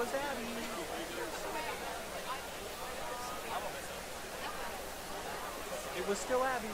was Abby. It was still Abby.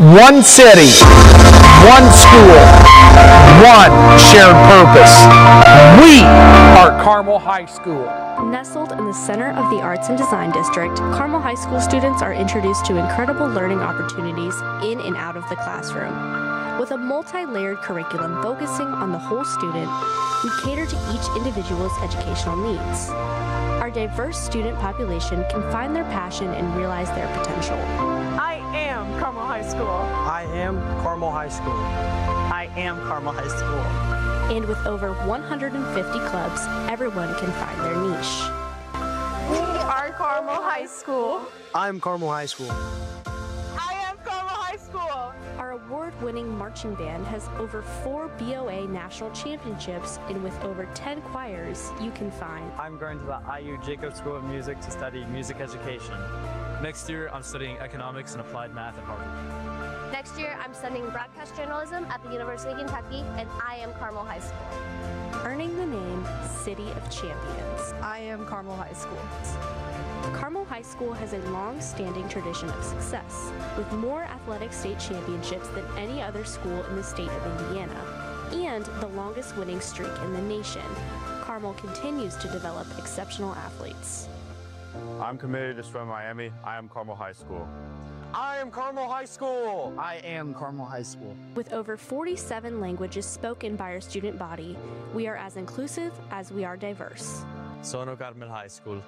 One city, one school, one shared purpose. We are Carmel High School. Nestled in the center of the Arts and Design District, Carmel High School students are introduced to incredible learning opportunities in and out of the classroom. With a multi-layered curriculum focusing on the whole student, we cater to each individual's educational needs. Our diverse student population can find their passion and realize their potential. I am Carmel High School. I am Carmel High School. I am Carmel High School. And with over 150 clubs, everyone can find their niche. We are Carmel High School. I'm Carmel High School. I am Carmel High School. Our award-winning marching band has over 4 BOA national championships, and with over 10 choirs, you can find. I'm going to the IU Jacob School of Music to study music education. Next year, I'm studying economics and applied math at Harvard. Next year, I'm studying broadcast journalism at the University of Kentucky, and I am Carmel High School. Earning the name City of Champions. I am Carmel High School. Carmel High School has a long-standing tradition of success, with more athletic state championships than any other school in the state of Indiana, and the longest winning streak in the nation. Carmel continues to develop exceptional athletes. I'm committed to Swim Miami. I am Carmel High School. I am Carmel High School. I am Carmel High School. With over 47 languages spoken by our student body, we are as inclusive as we are diverse. Sono Carmel High School.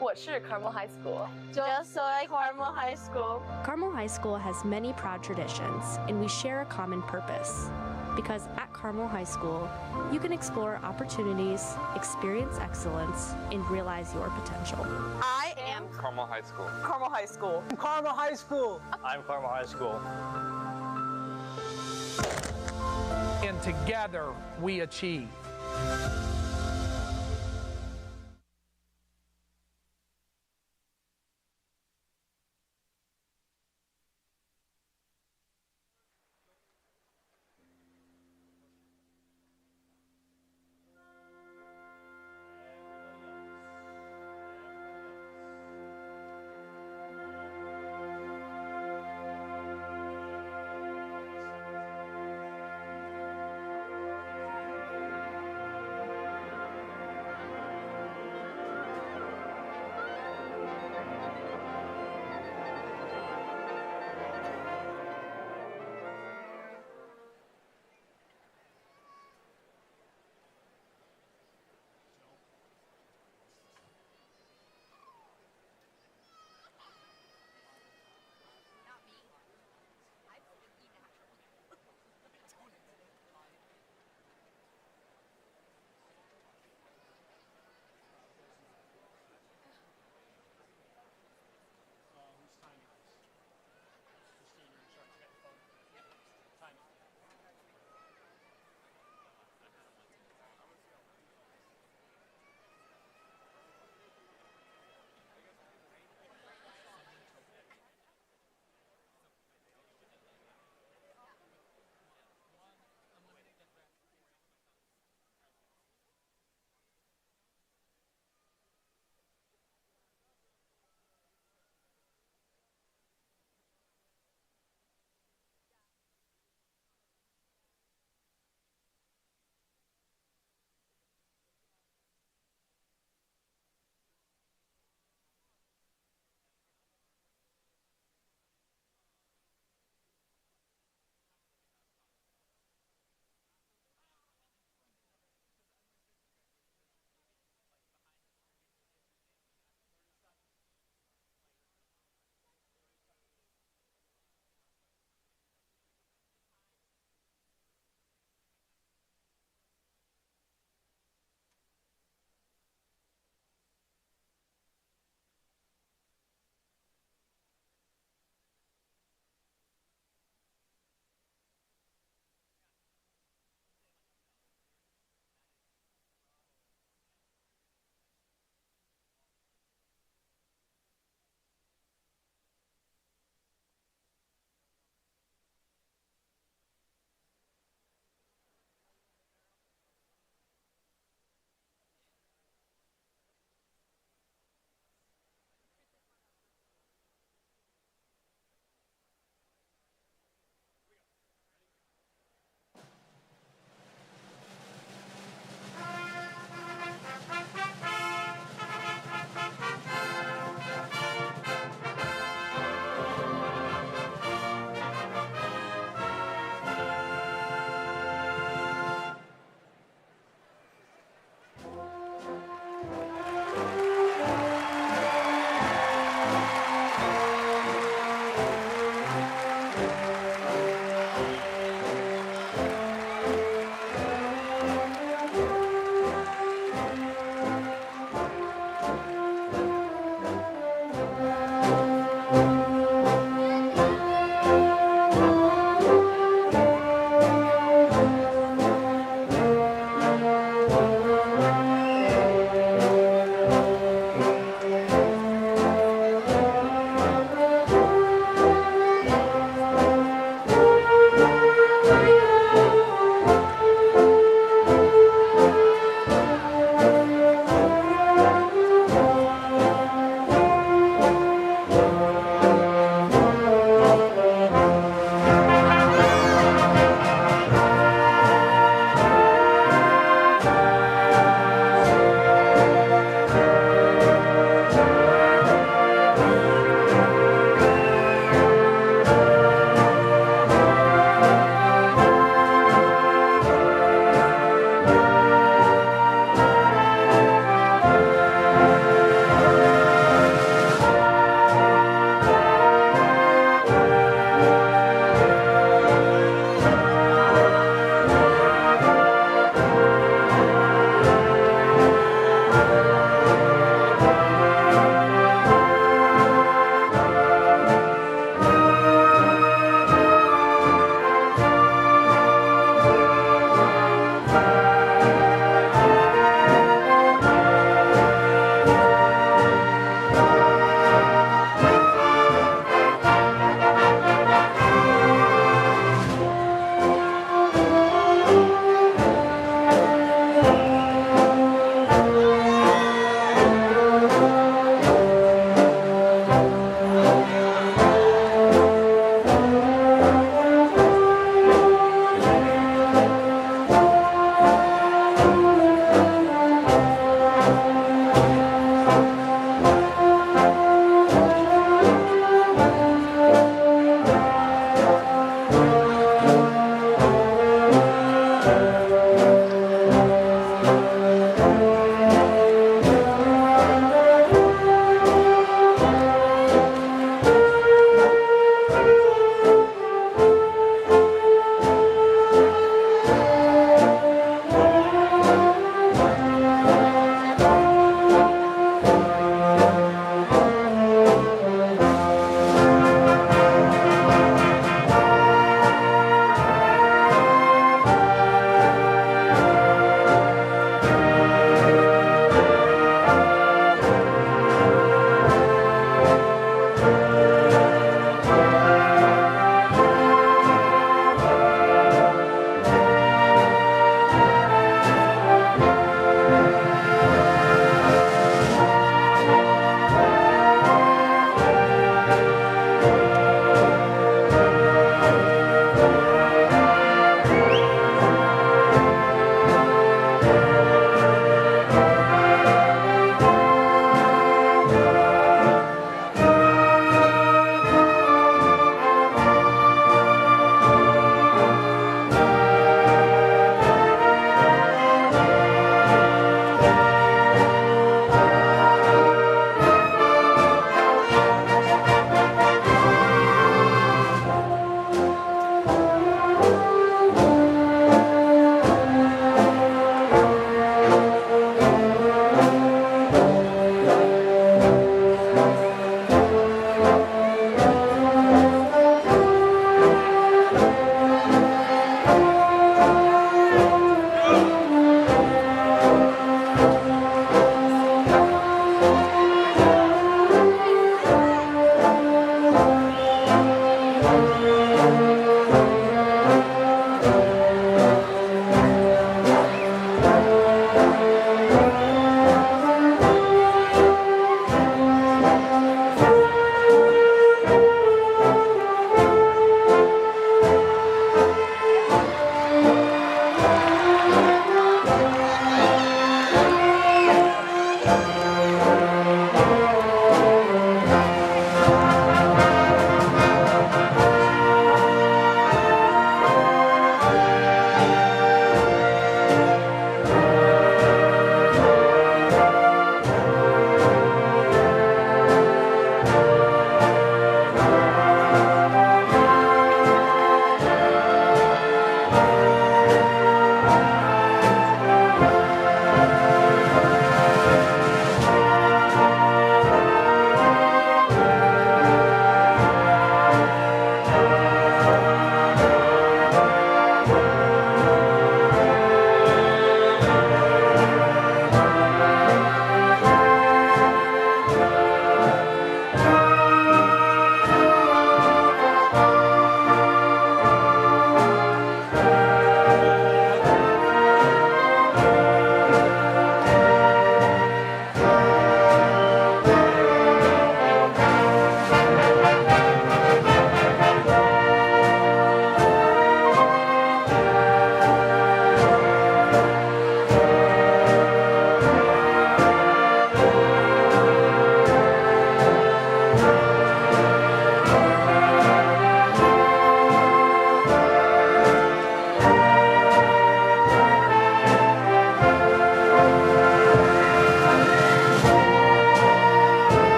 我是 Carmel High School. Yo soy Carmel High School. Carmel High School has many proud traditions, and we share a common purpose. Because at Carmel High School, you can explore opportunities, experience excellence, and realize your potential. I am Carmel High School. Carmel High School. Carmel High School. I'm Carmel High School. And together we achieve.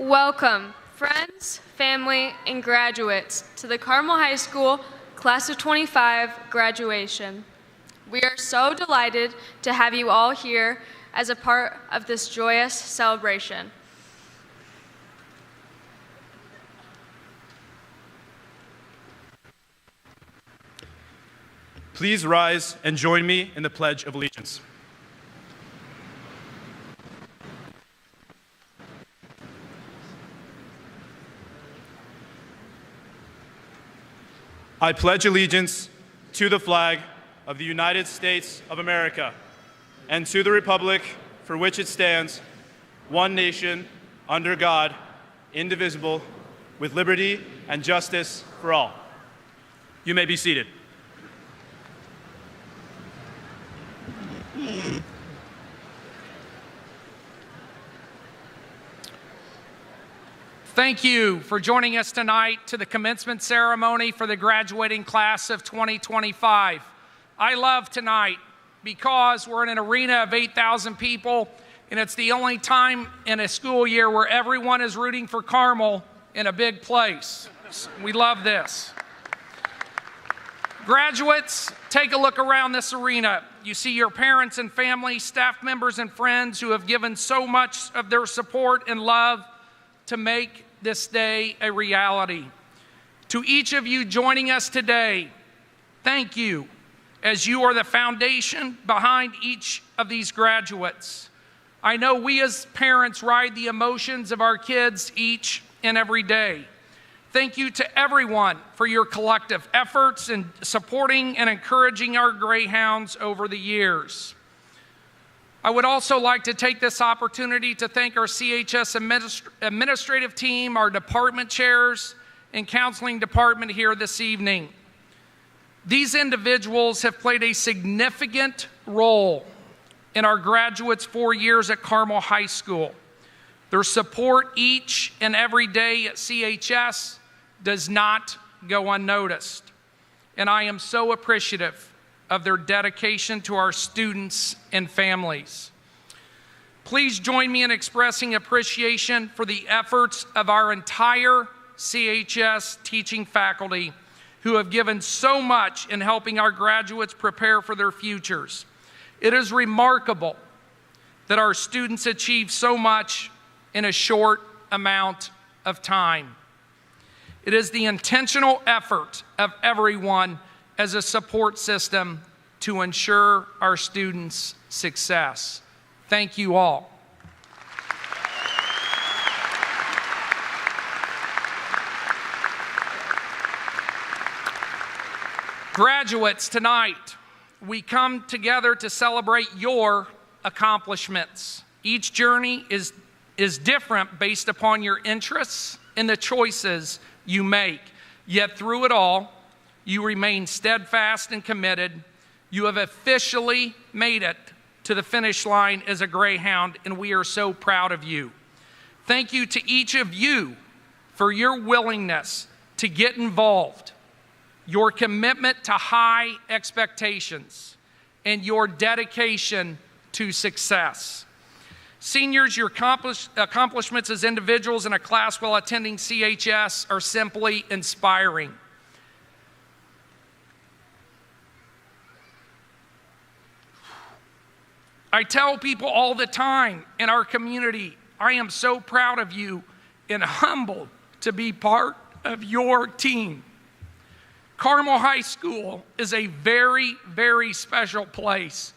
Welcome, friends, family, and graduates, to the Carmel High School Class of 25 graduation. We are so delighted to have you all here as a part of this joyous celebration. Please rise and join me in the Pledge of Allegiance. I pledge allegiance to the flag of the United States of America and to the republic for which it stands, one nation, under God, indivisible, with liberty and justice for all. You may be seated. Thank you for joining us tonight to the commencement ceremony for the graduating class of 2025. I love tonight because we're in an arena of 8,000 people and it's the only time in a school year where everyone is rooting for Carmel in a big place. We love this. Graduates, take a look around this arena. You see your parents and family, staff members and friends who have given so much of their support and love to make this day a reality. To each of you joining us today, thank you, as you are the foundation behind each of these graduates. I know we as parents ride the emotions of our kids each and every day. Thank you to everyone for your collective efforts in supporting and encouraging our Greyhounds over the years. I would also like to take this opportunity to thank our CHS administrative team, our department chairs, and counseling department here this evening. These individuals have played a significant role in our graduates' 4 years at Carmel High School. Their support each and every day at CHS does not go unnoticed, and I am so appreciative of their dedication to our students and families. Please join me in expressing appreciation for the efforts of our entire CHS teaching faculty who have given so much in helping our graduates prepare for their futures. It is remarkable that our students achieve so much in a short amount of time. It is the intentional effort of everyone as a support system to ensure our students' success. Thank you all. Graduates, tonight we come together to celebrate your accomplishments. Each journey is different based upon your interests and the choices you make. Yet through it all, you remain steadfast and committed. You have officially made it to the finish line as a Greyhound, and we are so proud of you. Thank you to each of you for your willingness to get involved, your commitment to high expectations, and your dedication to success. Seniors, your accomplishments as individuals in a class while attending CHS are simply inspiring. I tell people all the time in our community, I am so proud of you and humbled to be part of your team. Carmel High School is a very, very special place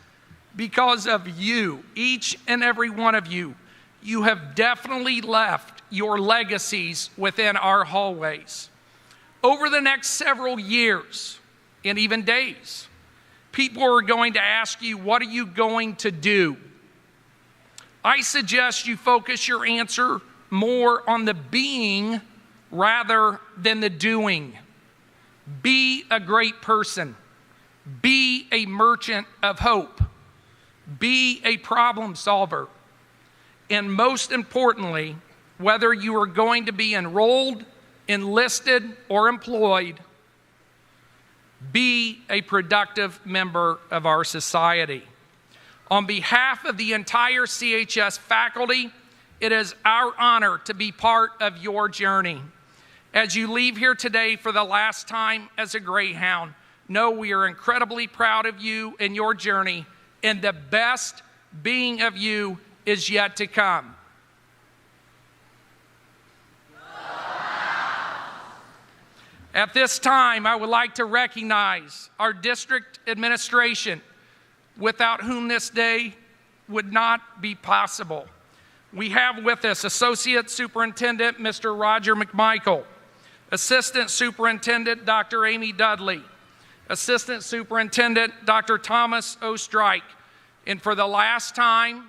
because of you, each and every one of you. You have definitely left your legacies within our hallways. Over the next several years and even days, people are going to ask you, what are you going to do? I suggest you focus your answer more on the being rather than the doing. Be a great person. Be a merchant of hope. Be a problem solver. And most importantly, whether you are going to be enrolled, enlisted, or employed, be a productive member of our society. On behalf of the entire CHS faculty, it is our honor to be part of your journey. As you leave here today for the last time as a Greyhound, know we are incredibly proud of you and your journey, and the best being of you is yet to come. At this time, I would like to recognize our district administration, without whom this day would not be possible. We have with us Associate Superintendent Mr. Roger McMichael, Assistant Superintendent Dr. Amy Dudley, Assistant Superintendent Dr. Thomas Ostrike, and for the last time,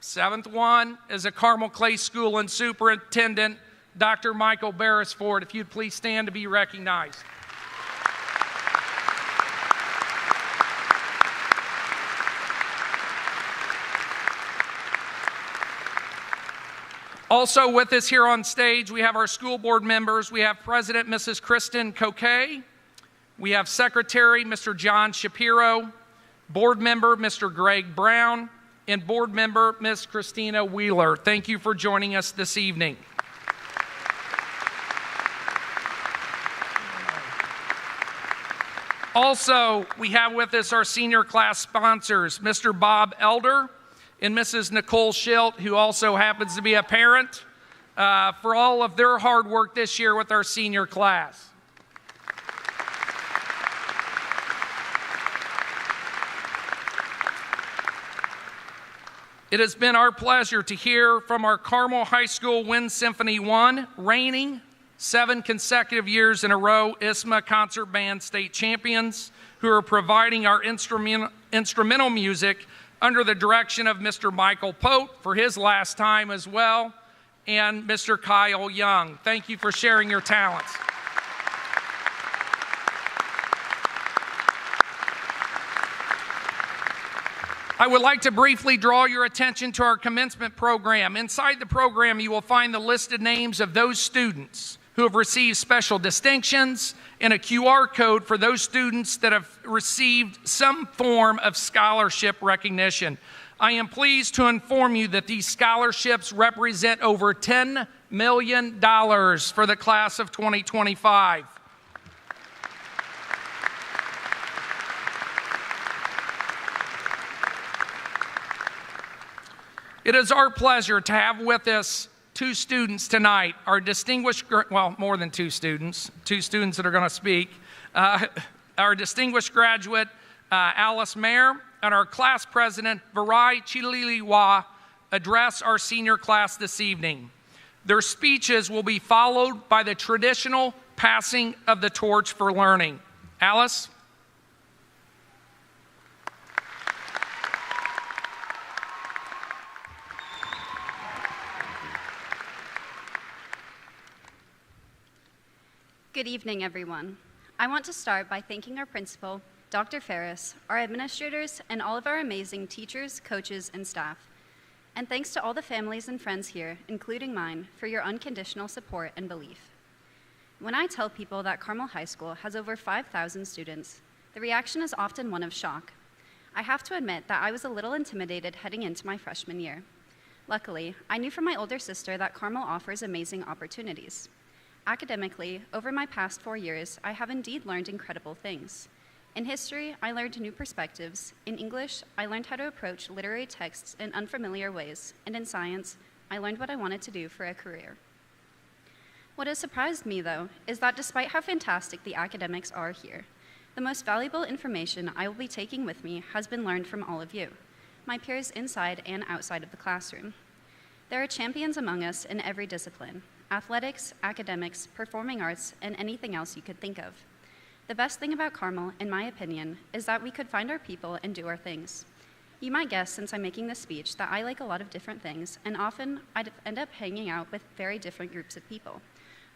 7th one, as a Carmel Clay School and Superintendent Dr. Michael Beresford. If you'd please stand to be recognized. Also with us here on stage, we have our school board members. We have President Mrs. Kristen Coquet. We have Secretary Mr. John Shapiro, Board Member Mr. Greg Brown, and board member Ms. Christina Wheeler. Thank you for joining us this evening. Also, we have with us our senior class sponsors, Mr. Bob Elder and Mrs. Nicole Schilt, who also happens to be a parent, for all of their hard work this year with our senior class. It has been our pleasure to hear from our Carmel High School Wind Symphony 1, reigning 7 consecutive years in a row ISMA Concert Band state champions, who are providing our instrumental music under the direction of Mr. Michael Pope for his last time as well, and Mr. Kyle Young. Thank you for sharing your talents. I would like to briefly draw your attention to our commencement program. Inside the program, you will find the listed names of those students who have received special distinctions and a QR code for those students that have received some form of scholarship recognition. I am pleased to inform you that these scholarships represent over $10 million for the class of 2025. It is our pleasure to have with us 2 students tonight, our distinguished, well, more than 2 students that are going to speak, our distinguished graduate, Alice Mayer, and our class president, Virai Chililiwa, address our senior class this evening. Their speeches will be followed by the traditional passing of the torch for learning. Alice? Good evening, everyone. I want to start by thanking our principal, Dr. Ferris, our administrators, and all of our amazing teachers, coaches, and staff. And thanks to all the families and friends here, including mine, for your unconditional support and belief. When I tell people that Carmel High School has over 5,000 students, the reaction is often one of shock. I have to admit that I was a little intimidated heading into my freshman year. Luckily, I knew from my older sister that Carmel offers amazing opportunities. Academically, over my past 4 years, I have indeed learned incredible things. In history, I learned new perspectives. In English, I learned how to approach literary texts in unfamiliar ways. And in science, I learned what I wanted to do for a career. What has surprised me, though, is that despite how fantastic the academics are here, the most valuable information I will be taking with me has been learned from all of you, my peers inside and outside of the classroom. There are champions among us in every discipline: athletics, academics, performing arts, and anything else you could think of. The best thing about Carmel, in my opinion, is that we could find our people and do our things. You might guess, since I'm making this speech, that I like a lot of different things, and often I'd end up hanging out with very different groups of people.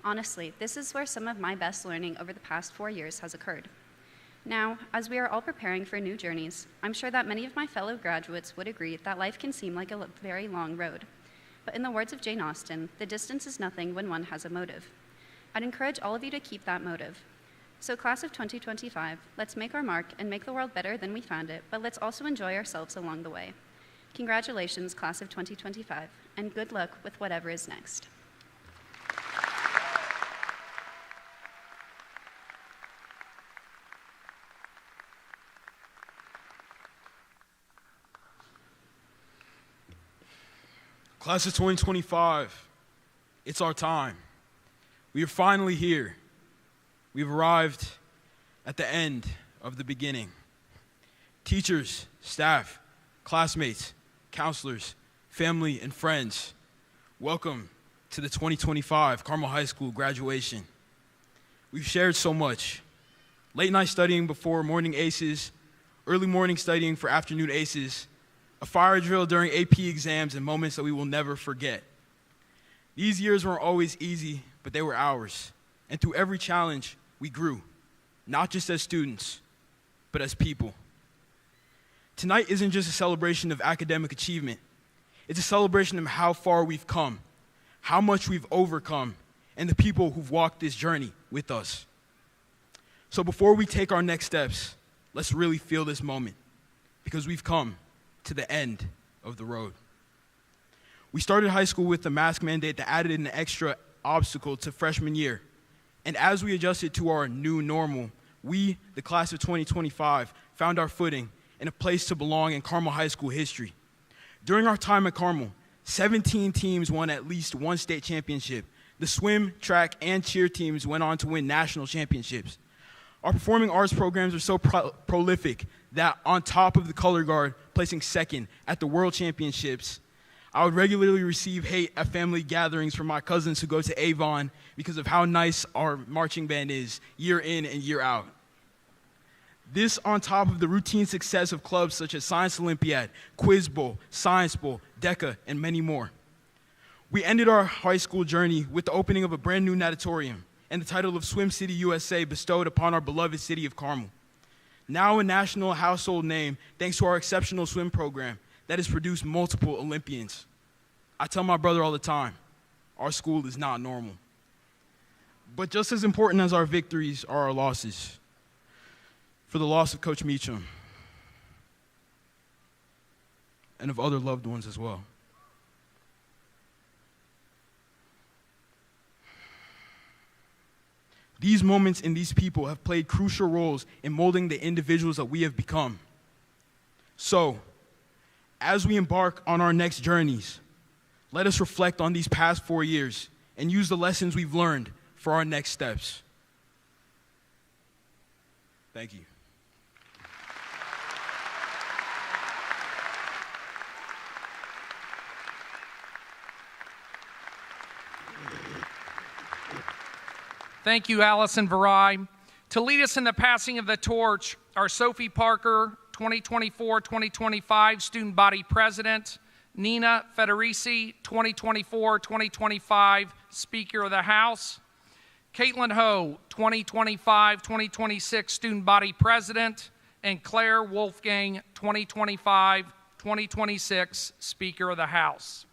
Honestly, this is where some of my best learning over the past 4 years has occurred. Now, as we are all preparing for new journeys, I'm sure that many of my fellow graduates would agree that life can seem like a very long road. But in the words of Jane Austen, the distance is nothing when one has a motive. I'd encourage all of you to keep that motive. So class of 2025, let's make our mark and make the world better than we found it, but let's also enjoy ourselves along the way. Congratulations, class of 2025, and good luck with whatever is next. Class of 2025, it's our time. We are finally here. We've arrived at the end of the beginning. Teachers, staff, classmates, counselors, family, and friends, welcome to the 2025 Carmel High School graduation. We've shared so much. Late night studying before morning aces, early morning studying for afternoon aces, a fire drill during AP exams, and moments that we will never forget. These years weren't always easy, but they were ours. And through every challenge, we grew, not just as students, but as people. Tonight isn't just a celebration of academic achievement. It's a celebration of how far we've come, how much we've overcome, and the people who've walked this journey with us. So before we take our next steps, let's really feel this moment, because we've come to the end of the road. We started high school with the mask mandate that added an extra obstacle to freshman year. And as we adjusted to our new normal, we, the class of 2025, found our footing and a place to belong in Carmel High School history. During our time at Carmel, 17 teams won at least one state championship. The swim, track, and cheer teams went on to win national championships. Our performing arts programs are so prolific that on top of the color guard placing second at the World Championships, I would regularly receive hate at family gatherings from my cousins who go to Avon because of how nice our marching band is year in and year out. This on top of the routine success of clubs such as Science Olympiad, Quiz Bowl, Science Bowl, DECA, and many more. We ended our high school journey with the opening of a brand new natatorium and the title of Swim City USA bestowed upon our beloved city of Carmel. Now a national household name thanks to our exceptional swim program that has produced multiple Olympians. I tell my brother all the time, our school is not normal. But just as important as our victories are our losses. For the loss of Coach Meacham and of other loved ones as well. These moments and these people have played crucial roles in molding the individuals that we have become. So, as we embark on our next journeys, let us reflect on these past 4 years and use the lessons we've learned for our next steps. Thank you. Thank you, Allison Varai. To lead us in the passing of the torch are Sophie Parker, 2024-2025 Student Body President, Nina Federici, 2024-2025 Speaker of the House, Caitlin Ho, 2025-2026 Student Body President, and Claire Wolfgang, 2025-2026 Speaker of the House.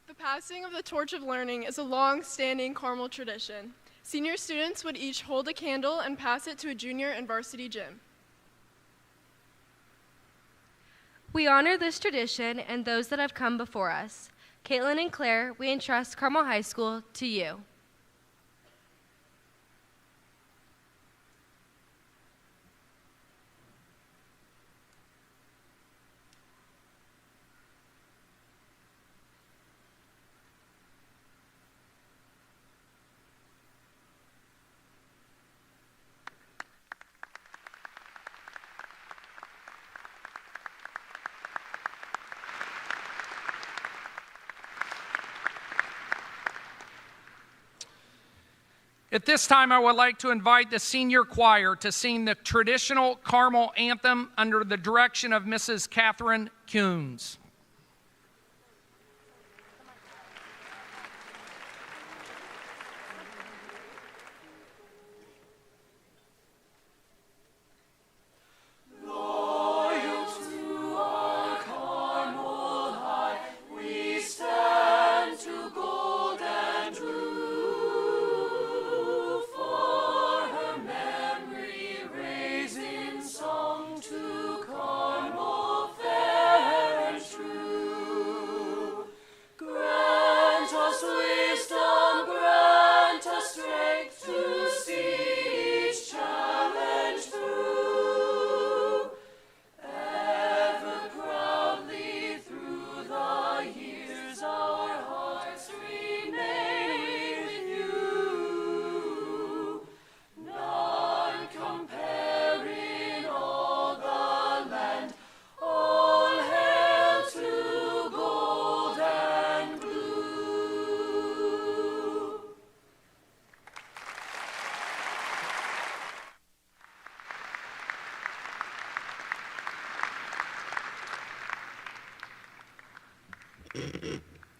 The passing of the torch of learning is a long-standing Carmel tradition. Senior students would each hold a candle and pass it to a junior and varsity gym. We honor this tradition and those that have come before us. Caitlin and Claire, we entrust Carmel High School to you. At this time, I would like to invite the senior choir to sing the traditional Carmel anthem under the direction of Mrs. Catherine Kuhns.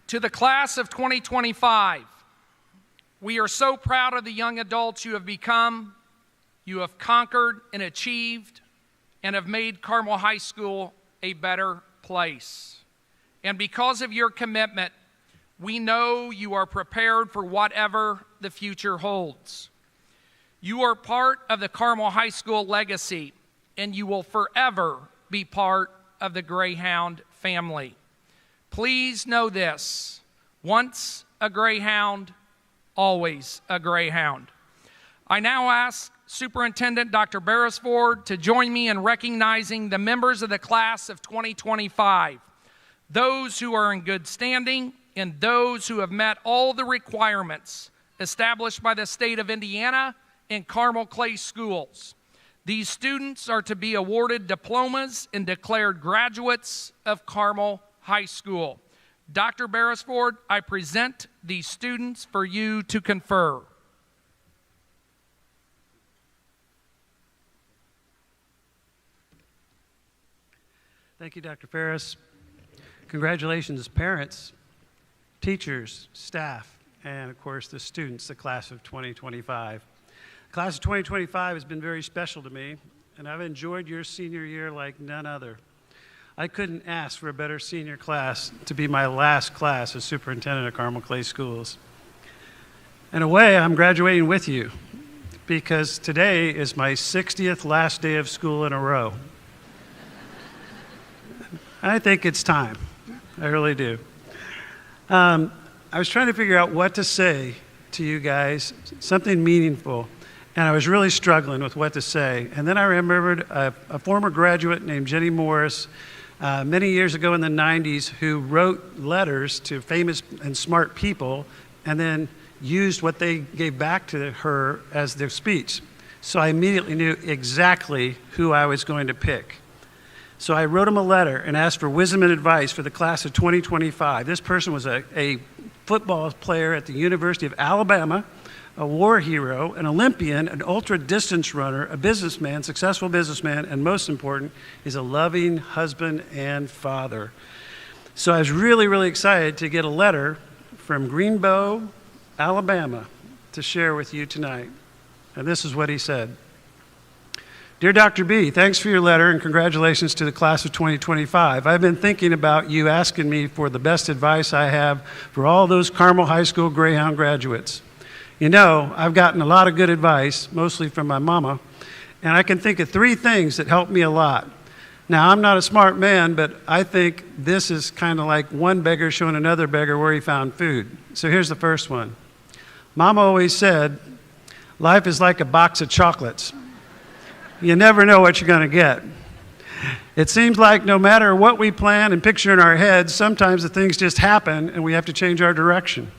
To the class of 2025, we are so proud of the young adults you have become. You have conquered and achieved and have made Carmel High School a better place. And because of your commitment, we know you are prepared for whatever the future holds. You are part of the Carmel High School legacy, and you will forever be part of the Greyhound family. Please know this: once a Greyhound, always a Greyhound. I now ask Superintendent Dr. Beresford to join me in recognizing the members of the class of 2025, those who are in good standing and those who have met all the requirements established by the state of Indiana and Carmel Clay Schools. These students are to be awarded diplomas and declared graduates of Carmel High School. Dr. Beresford, I present these students for you to confer. Thank you, Dr. Ferris. Congratulations, parents, teachers, staff, and of course the students, the class of 2025. The class of 2025 has been very special to me, and I've enjoyed your senior year like none other. I couldn't ask for a better senior class to be my last class as superintendent of Carmel Clay Schools. In a way, I'm graduating with you because today is my 60th last day of school in a row. I think it's time. I really do. I was trying to figure out what to say to you guys, something meaningful, and I was really struggling with what to say. And then I remembered a former graduate named Jenny Morris many years ago in the 90s who wrote letters to famous and smart people and then used what they gave back to her as their speech. So I immediately knew exactly who I was going to pick. So I wrote him a letter and asked for wisdom and advice for the class of 2025. This person was a football player at the University of Alabama, a war hero, an Olympian, an ultra-distance runner, a businessman, successful businessman, and most important, is a loving husband and father. So I was really, really excited to get a letter from Greenbow, Alabama, to share with you tonight. And this is what he said. Dear Dr. B, thanks for your letter and congratulations to the class of 2025. I've been thinking about you asking me for the best advice I have for all those Carmel High School Greyhound graduates. You know, I've gotten a lot of good advice, mostly from my mama, and I can think of 3 things that helped me a lot. Now, I'm not a smart man, but I think this is kind of like one beggar showing another beggar where he found food. So here's the first one. Mama always said, life is like a box of chocolates. You never know what you're going to get. It seems like no matter what we plan and picture in our heads, sometimes the things just happen and we have to change our direction.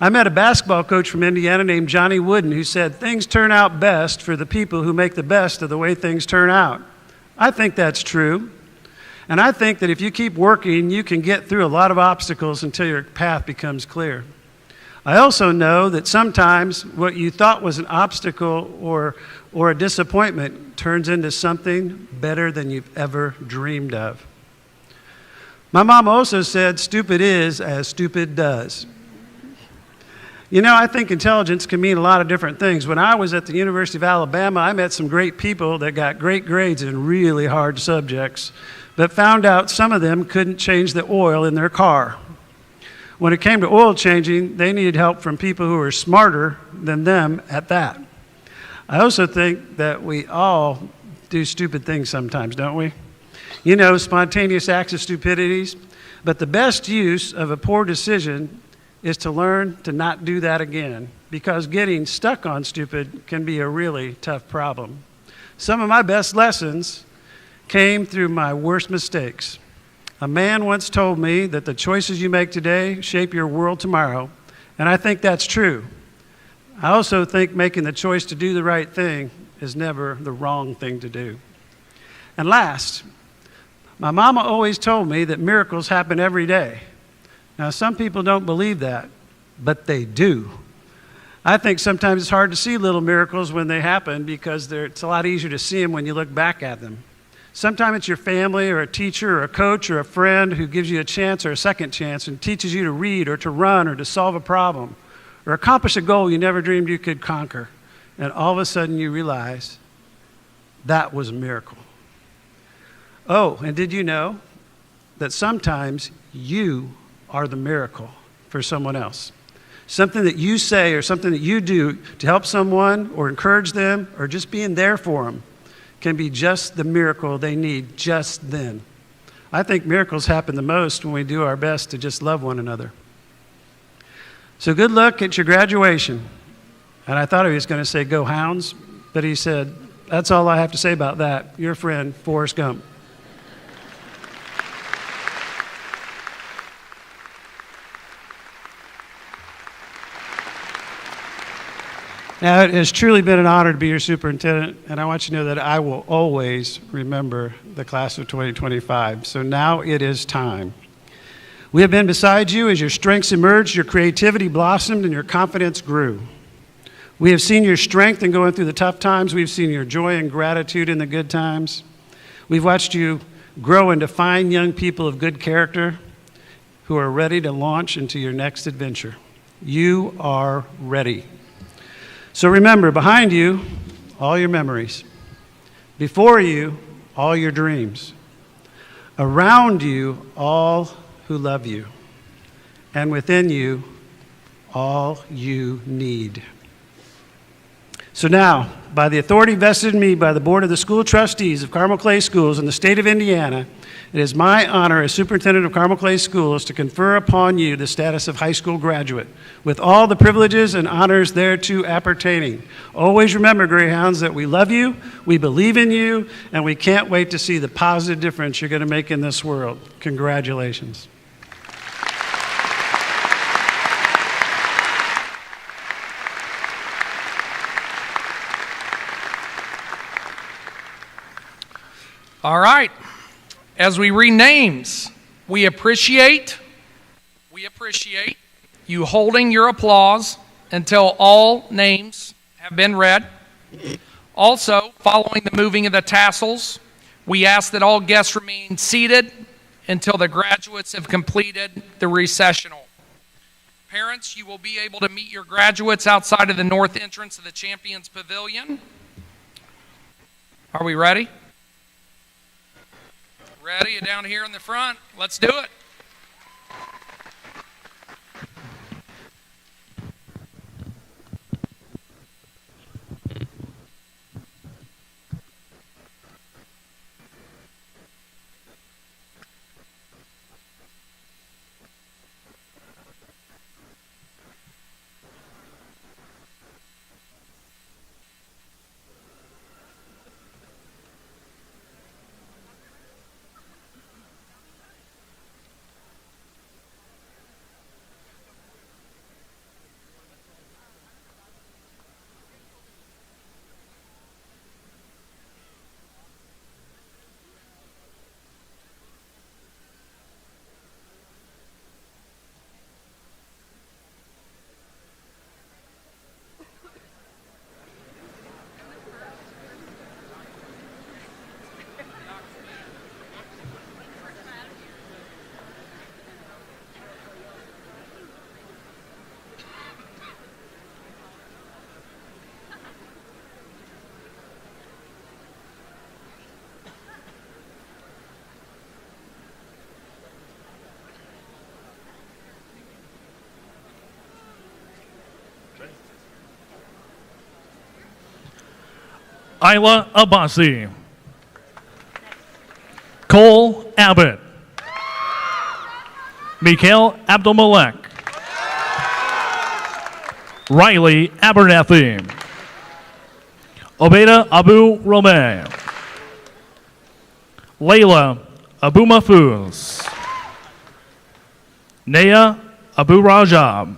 I met a basketball coach from Indiana named Johnny Wooden who said, things turn out best for the people who make the best of the way things turn out. I think that's true. And I think that if you keep working, you can get through a lot of obstacles until your path becomes clear. I also know that sometimes what you thought was an obstacle or a disappointment turns into something better than you've ever dreamed of. My mom also said, stupid is as stupid does. You know, I think intelligence can mean a lot of different things. When I was at the University of Alabama, I met some great people that got great grades in really hard subjects, but found out some of them couldn't change the oil in their car. When it came to oil changing, they needed help from people who were smarter than them at that. I also think that we all do stupid things sometimes, don't we? You know, spontaneous acts of stupidities. But the best use of a poor decision is to learn to not do that again, because getting stuck on stupid can be a really tough problem. Some of my best lessons came through my worst mistakes. A man once told me that the choices you make today shape your world tomorrow, and I think that's true. I also think making the choice to do the right thing is never the wrong thing to do. And last, my mama always told me that miracles happen every day. Now, some people don't believe that, but they do. I think sometimes it's hard to see little miracles when they happen because it's a lot easier to see them when you look back at them. Sometimes it's your family or a teacher or a coach or a friend who gives you a chance or a second chance and teaches you to read or to run or to solve a problem or accomplish a goal you never dreamed you could conquer. And all of a sudden you realize that was a miracle. Oh, and did you know that sometimes you are the miracle for someone else? Something that you say or something that you do to help someone or encourage them or just being there for them can be just the miracle they need just then. I think miracles happen the most when we do our best to just love one another. So good luck at your graduation. And I thought he was going to say, "Go Hounds," but he said, "That's all I have to say about that. Your friend, Forrest Gump." Now, it has truly been an honor to be your superintendent, and I want you to know that I will always remember the class of 2025. So now it is time. We have been beside you as your strengths emerged, your creativity blossomed, and your confidence grew. We have seen your strength in going through the tough times. We've seen your joy and gratitude in the good times. We've watched you grow into fine young people of good character who are ready to launch into your next adventure. You are ready. So remember, behind you, all your memories. Before you, all your dreams. Around you, all who love you. And within you, all you need. So now, by the authority vested in me by the Board of the School Trustees of Carmel Clay Schools in the state of Indiana, it is my honor as superintendent of Carmel Clay Schools to confer upon you the status of high school graduate, with all the privileges and honors thereto appertaining. Always remember, Greyhounds, that we love you, we believe in you, and we can't wait to see the positive difference you're going to make in this world. Congratulations. All right. As we read names, we appreciate you holding your applause until all names have been read. Also, following the moving of the tassels, we ask that all guests remain seated until the graduates have completed the recessional. Parents, you will be able to meet your graduates outside of the north entrance of the Champions Pavilion. Are we ready? Ready? Down here in the front. Let's do it. Isla Abbasi, Cole Abbott, Mikhail Abdulmalek, Riley Abernathy, Obeda Abu Romeh, Layla Abu Mahfouz, Naya Abu Rajab,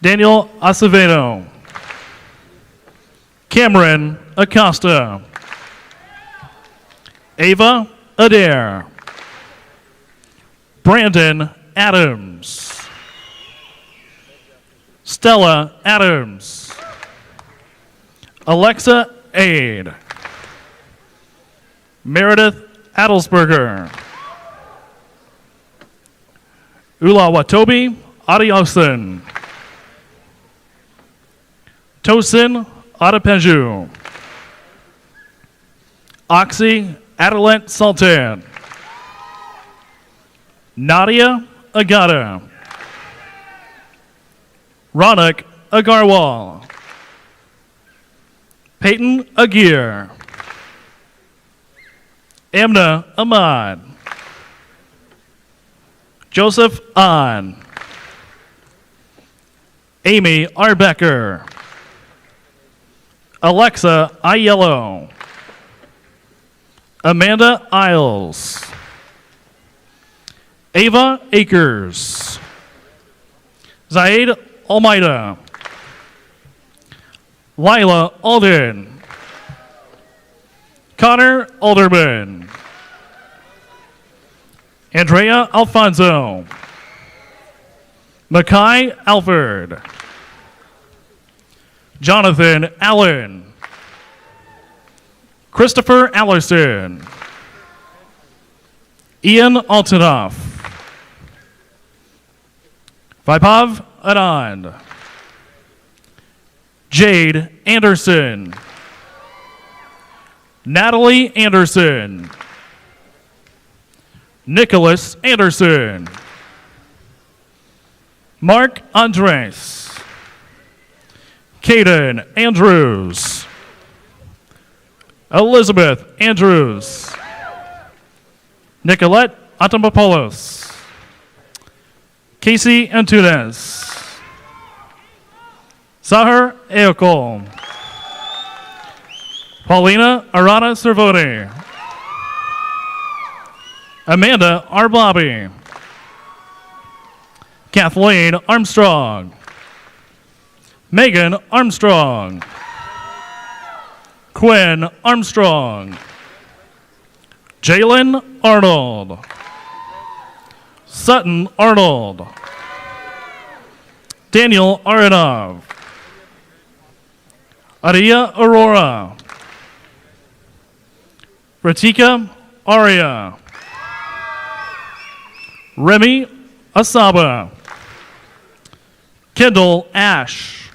Daniel Acevedo, Cameron Acosta, Ava Adair, Brandon Adams, Stella Adams, Alexa Aid, Meredith Adelsberger, Ulawatobi Adiosun, Tosin Adepeju, Oxy Adelant Sultan, Nadia Agata, Ronak Agarwal, Peyton Aguirre, Amna Ahmad, Joseph Ahn, Amy Arbecker, Alexa Aiello, Amanda Isles, Ava Akers, Zaid Almeida, Lila Alden, Connor Alderman, Andrea Alfonso, Makai Alford, Jonathan Allen, Christopher Allison, Ian Altanoff, Vaibhav Anand, Jade Anderson, Natalie Anderson, Nicholas Anderson, Mark Andres, Caden Andrews, Elizabeth Andrews, Nicolette Atamopoulos, Casey Antunes, Sahar Eokol, Paulina Arana Cervoni, Amanda Arbobby, Kathleen Armstrong, Megan Armstrong, Quinn Armstrong, Jalen Arnold, Sutton Arnold, Daniel Aronov, Aria Aurora, Ratika Aria, Remy Asaba, Kendall Ash,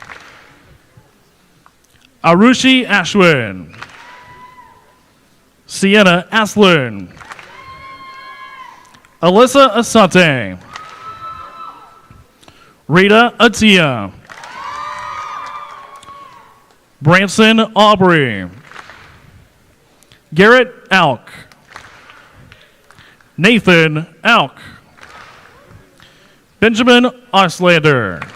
Arushi Ashwin, Sienna Aslin, Alyssa Asante, Rita Atia, Branson Aubrey, Garrett Alk, Nathan Alk, Benjamin Oslander,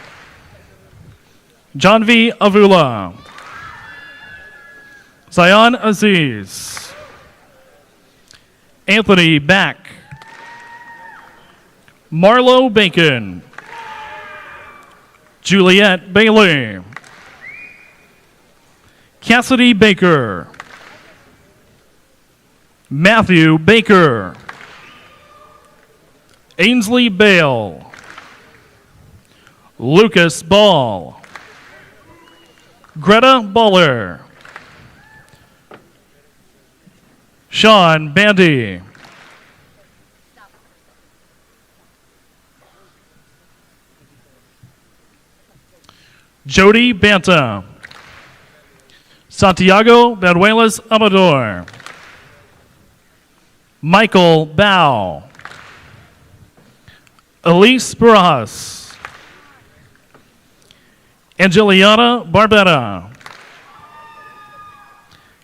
John V. Avula, Zion Aziz, Anthony Back, Marlo Bacon, Juliette Bailey, Cassidy Baker, Matthew Baker, Ainsley Bale, Lucas Ball, Greta Baller, Sean Bandy, Jody Banta, Santiago Banuelas Amador, Michael Bao, Elise Barajas, Angeliana Barbetta,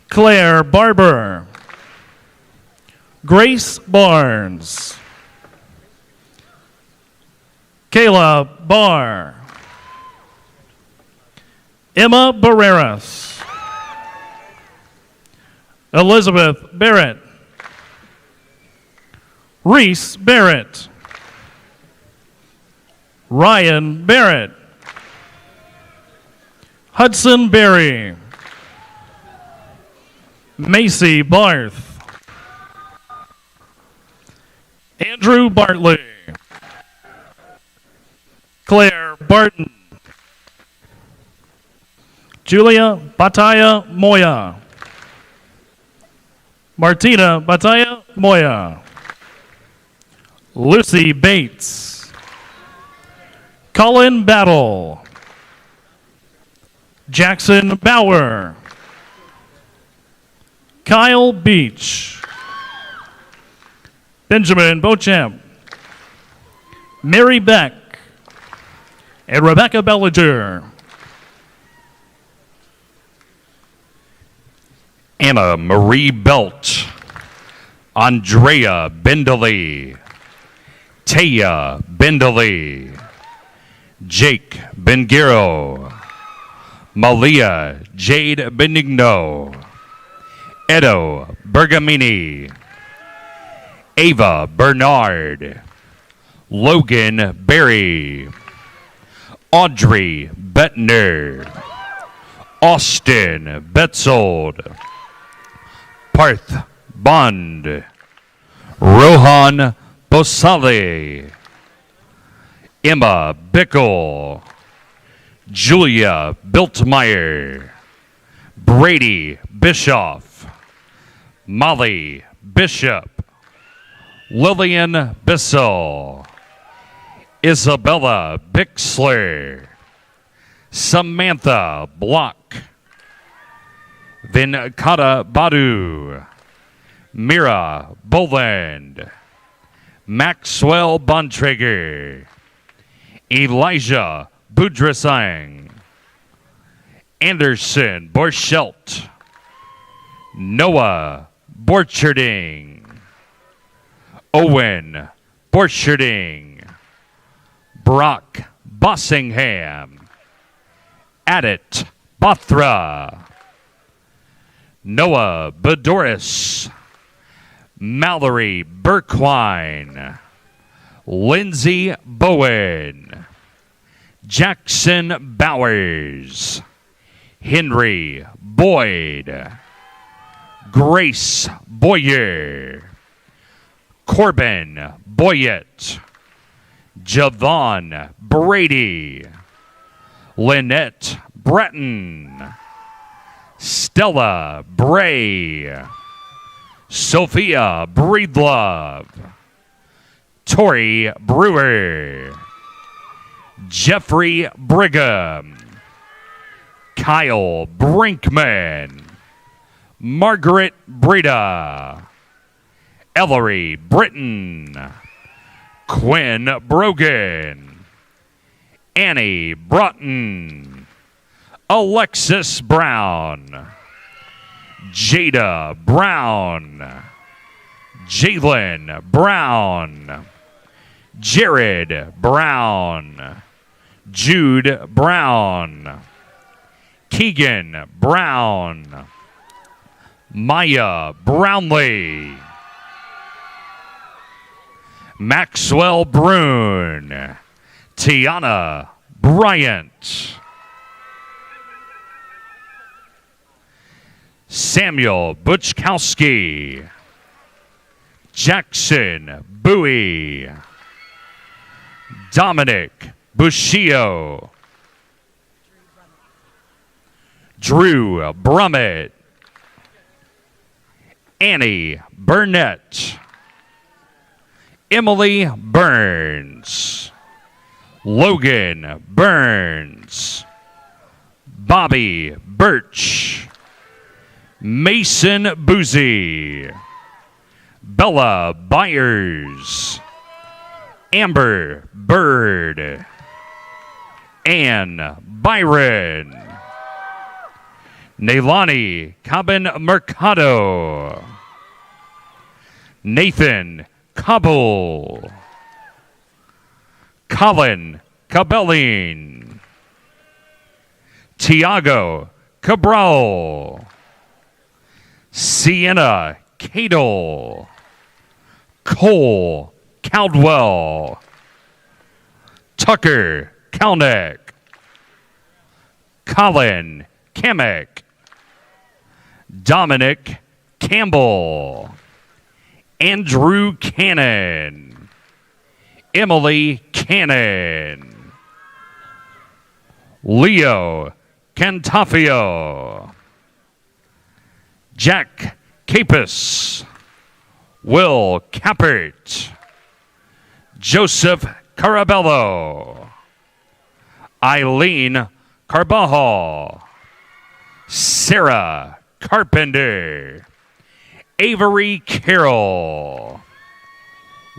Claire Barber, Grace Barnes, Kayla Barr, Emma Barreras, Elizabeth Barrett, Reese Barrett, Ryan Barrett, Hudson Berry, Macy Barth, Andrew Bartley, Claire Barton, Julia Bataya Moya, Martina Bataya Moya, Lucy Bates, Colin Battle, Jackson Bauer, Kyle Beach, Benjamin Beauchamp, Mary Beck, and Rebecca Bellinger. Anna Marie Belt, Andrea Bindley, Taya Bindley, Jake Bengiro, Malia Jade Benigno, Edo Bergamini, Ava Bernard, Logan Berry, Audrey Bettner, Austin Betzold, Parth Bond, Rohan Bosale, Emma Bickle, Julia Biltmeyer, Brady Bischoff, Molly Bishop, Lillian Bissell, Isabella Bixler, Samantha Block, Venkata Badu, Mira Boland, Maxwell Bontrager, Elijah Budrasang, Anderson Borschelt, Noah Borcherding, Owen Borcherding, Brock Bossingham, Adit Bothra, Noah Bedoris, Mallory Burkwine, Lindsay Bowen, Jackson Bowers, Henry Boyd, Grace Boyer, Corbin Boyett, Javon Brady, Lynette Breton, Stella Bray, Sophia Breedlove, Tori Brewer, Jeffrey Brigham, Kyle Brinkman, Margaret Breda, Ellery Britton, Quinn Brogan, Annie Broughton, Alexis Brown, Jada Brown, Jalen Brown, Jared Brown, Jude Brown, Keegan Brown, Maya Brownlee, Maxwell Brune, Tiana Bryant, Samuel Butchkowski, Jackson Bowie, Dominic Bushio, Drew Brummett, Annie Burnett, Emily Burns, Logan Burns, Bobby Birch, Mason Boozy, Bella Byers, Amber Bird, Ann Byron, Neilani Cabin Mercado, Nathan Kabul, Colin Cabelline, Tiago Cabral, Sienna Cadle, Cole Caldwell, Tucker Kalnick, Colin Kamek, Dominic Campbell, Andrew Cannon, Emily Cannon, Leo Cantafio, Jack Capus, Will Cappert, Joseph Carabello, Eileen Carbajal, Sarah Carpenter, Avery Carroll,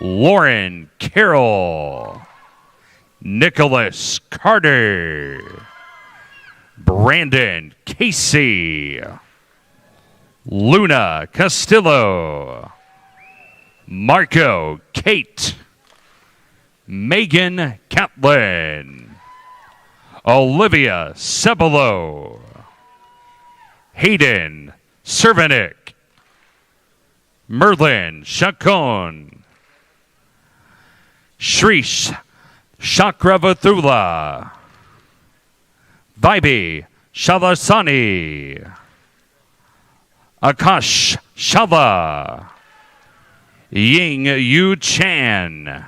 Lauren Carroll, Nicholas Carter, Brandon Casey, Luna Castillo. Marco Kate. Megan Catlin. Olivia Cebolo. Hayden Cervenic. Merlin Chacon. Shrish Chakravathula. Vibe Shalasani. Akash Shala. Ying Yu Chan.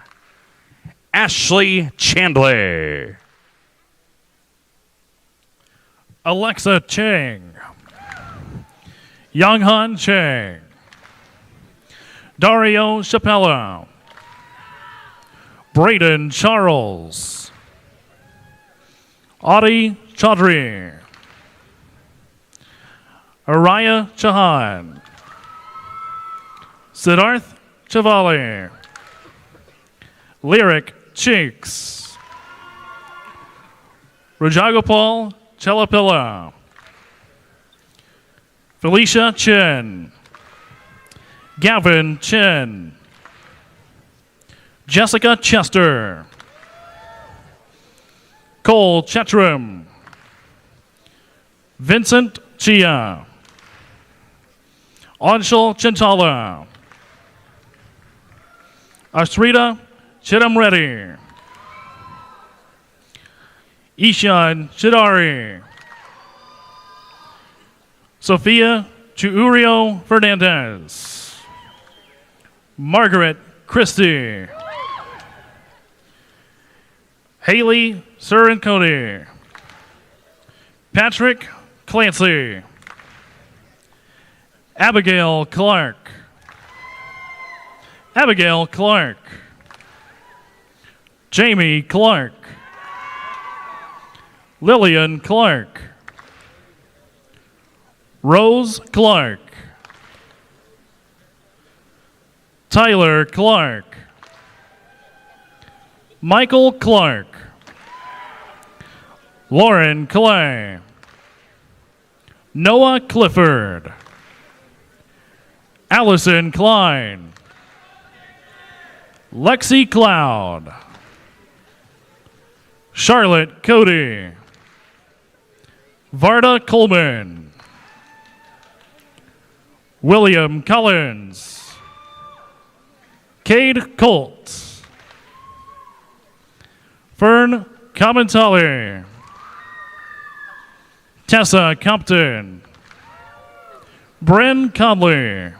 Ashley Chandler. Alexa Chang. Younghan Chang. Dario Chapella. Braden Charles. Audie Chaudhry. Araya Chahan. Siddharth Chavali. Lyric Cheeks. Rajagopal Chalapilla. Felicia Chen. Gavin Chen. Jessica Chester. Cole Chetram. Vincent Chia. Anshul Chintala. Asrita Chidamreddy. Ishan Chidari. Sophia Chuurio Fernandez. Margaret Christie. Haley Cody. Patrick Clancy. Abigail Clark. Abigail Clark. Jamie Clark. Lillian Clark. Rose Clark. Tyler Clark. Michael Clark. Lauren Clay. Noah Clifford. Allison Klein. Lexi Cloud. Charlotte Cody. Varda Coleman. William Collins. Cade Colt. Fern Commentali. Tessa Compton. Bryn Conley.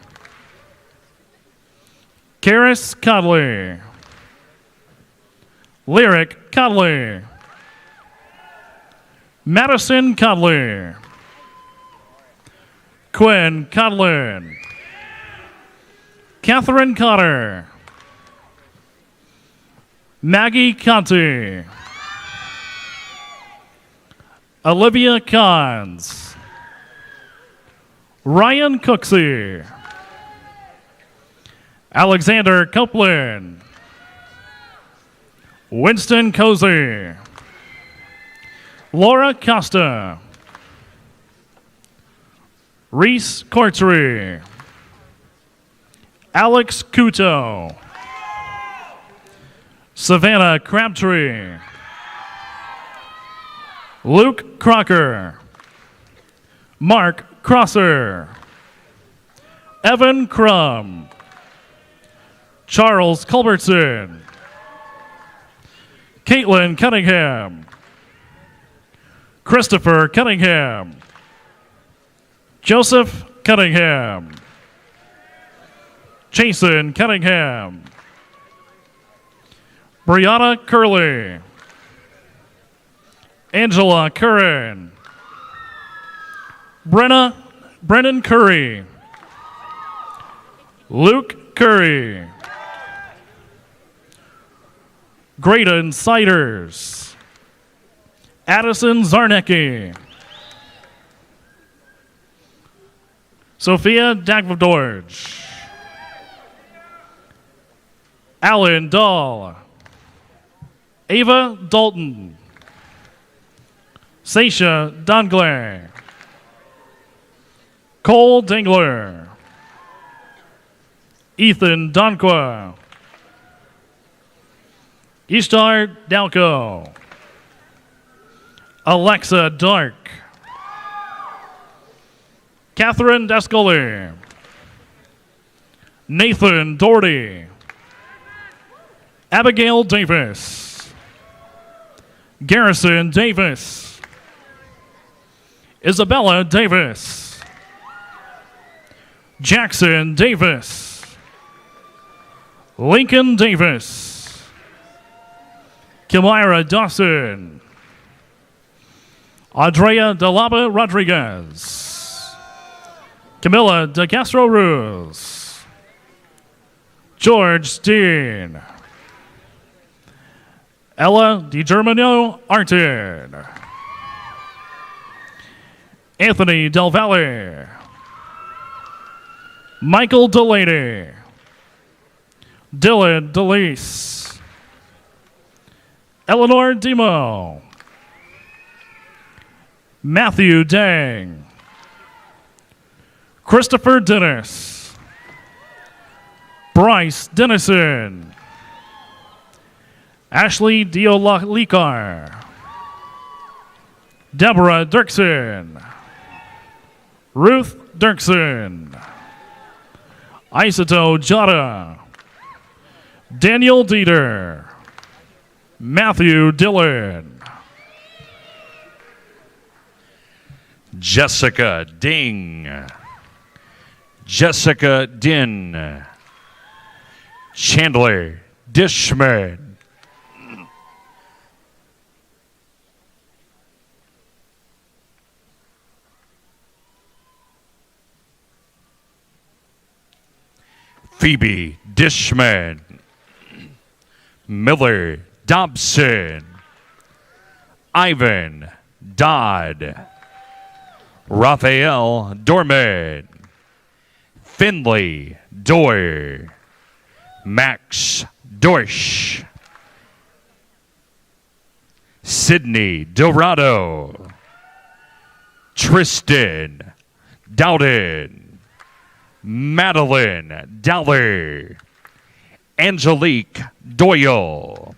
Karis Conley. Lyric Conley. Madison Conley. Quinn Conlin. Catherine Cotter. Maggie Conti. Olivia Cons. Ryan Cooksey. Alexander Copeland. Winston Cozy. Laura Costa. Reese Courtry. Alex Couto. Savannah Crabtree. Luke Crocker. Mark Crosser. Evan Crum. Charles Culbertson. Caitlin Cunningham. Christopher Cunningham. Joseph Cunningham. Jason Cunningham. Brianna Curley. Angela Curran. Brennan Curry. Luke Curry. Graydon Siders. Addison Zarnecki. Sophia Dagvadorj. Alan Dahl. Ava Dalton. Seisha Dongley. Cole Dingler. Ethan Donqua. Ishtar Dalco. Alexa Dark. Catherine Descoli. Nathan Doherty. Abigail Davis. Garrison Davis. Isabella Davis. Jackson Davis. Lincoln Davis. Kimira Dawson. Andrea Delaba Rodriguez. Camila De Castro Ruz. George Steen. Ella DiGermano Artin. Anthony Del Valle. Michael Delaney. Dylan DeLeese. Eleanor Demo. Matthew Dang. Christopher Dennis. Bryce Dennison. Ashley Diolikar. Deborah Dirksen. Ruth Dirksen. Isato Jada. Daniel Dieter. Matthew Dillon. Jessica Ding. Jessica Din. Chandler Dishman. Phoebe Dishman. Miller Dobson. Ivan Dodd. Raphael Dorman. Finley Doyer. Max Dorsch. Sydney Dorado. Tristan Dowden. Madeline Dowler. Angelique Doyle.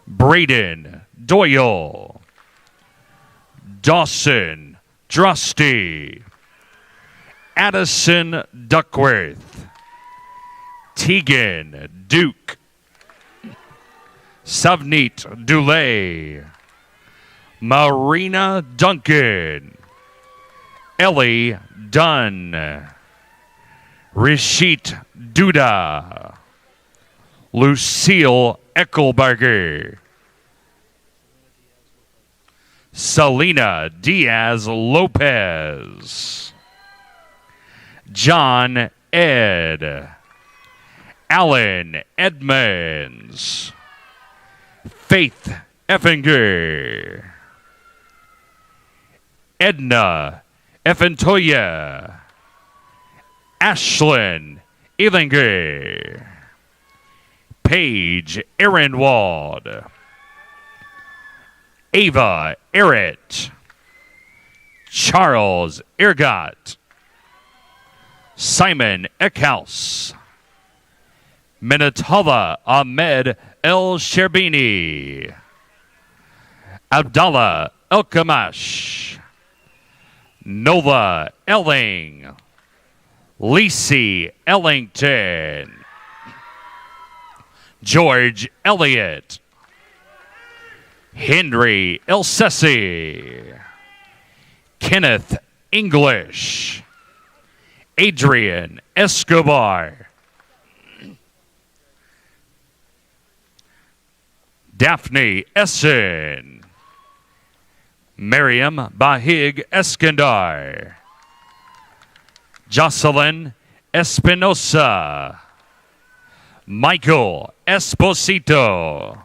Braden Doyle. Dawson Drusty. Addison Duckworth. Tegan Duke. Savneet Dulay. Marina Duncan. Ellie Dunn. Rishit Duda. Lucille Eckelberger. Selena Diaz Lopez. John Ed. Alan Edmonds. Faith Effinger. Edna Effentoya. Ashlyn Elinger. Paige Ehrenwald. Ava Errett. Charles Ergot. Simon Eckhouse. Minatullah Ahmed El Sherbini. Abdallah El Kamash. Nola Elling. Lacey Ellington. George Elliott. Henry Elsessi. Kenneth English. Adrian Escobar. Daphne Essen. Miriam Bahig Eskandar. Jocelyn Espinosa. Michael Esposito.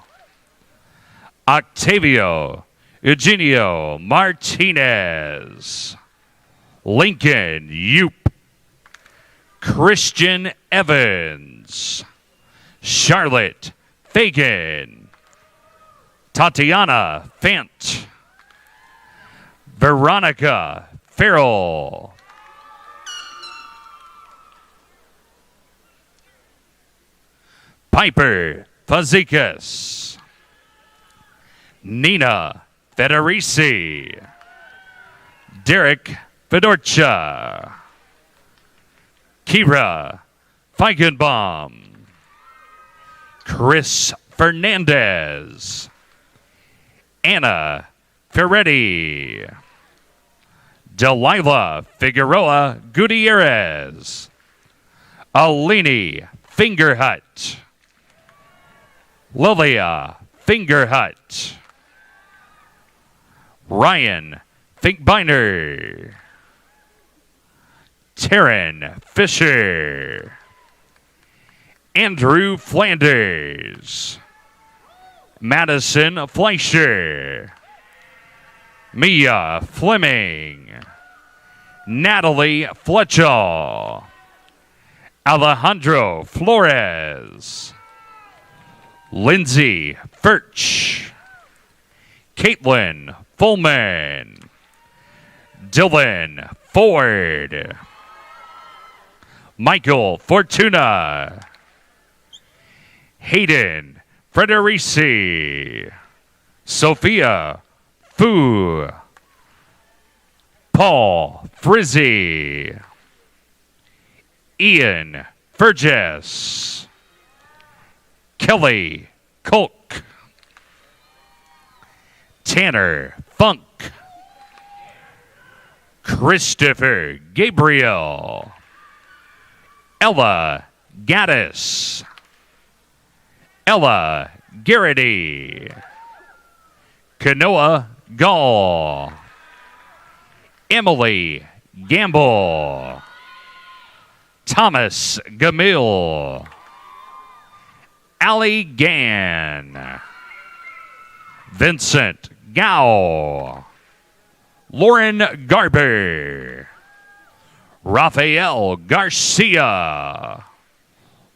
Octavio Eugenio Martinez. Lincoln Yoop. Christian Evans. Charlotte Fagan. Tatiana Fant. Veronica Farrell. Piper Fazekas, Nina Federici, Derek Fedorcha, Kira Feigenbaum, Chris Fernandez, Anna Ferretti, Delilah Figueroa Gutierrez, Alini Fingerhut, Lilia Fingerhut, Ryan Finkbeiner, Taryn Fisher, Andrew Flanders, Madison Fleischer, Mia Fleming, Natalie Fletcher, Alejandro Flores, Lindsay Furch, Caitlin Fullman, Dylan Ford, Michael Fortuna, Hayden Frederici, Sophia Fu, Paul Frizzy, Ian Burgess, Kelly Kolk, Tanner Funk, Christopher Gabriel, Ella Gaddis, Ella Garrity, Kanoa Gall, Emily Gamble, Thomas Gamil, Ali Gann, Vincent Gao, Lauren Garber, Rafael Garcia,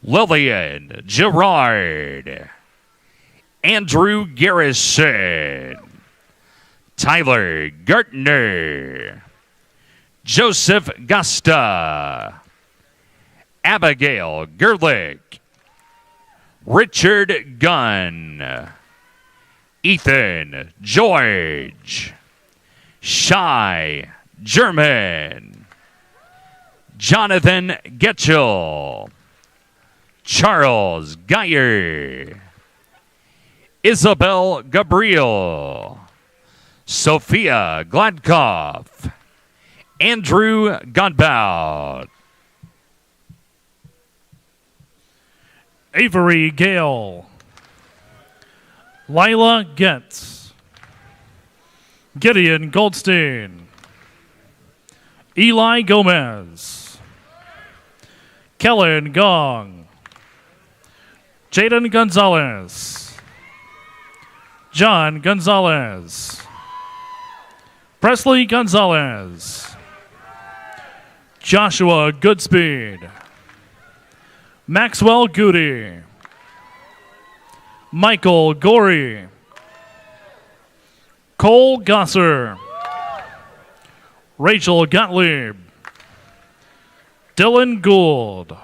Lillian Gerard, Andrew Garrison, Tyler Gartner, Joseph Gusta, Abigail Gerlich, Richard Gunn, Ethan George, Shy German, Jonathan Getchell, Charles Geyer, Isabel Gabriel, Sophia Gladkoff, Andrew Godbout, Avery Gale, Lila Getz, Gideon Goldstein, Eli Gomez, Kellen Gong, Jaden Gonzalez, John Gonzalez, Presley Gonzalez, Joshua Goodspeed, Maxwell Goody, Michael Gorey, Cole Gosser, Rachel Gottlieb, Dylan Gould,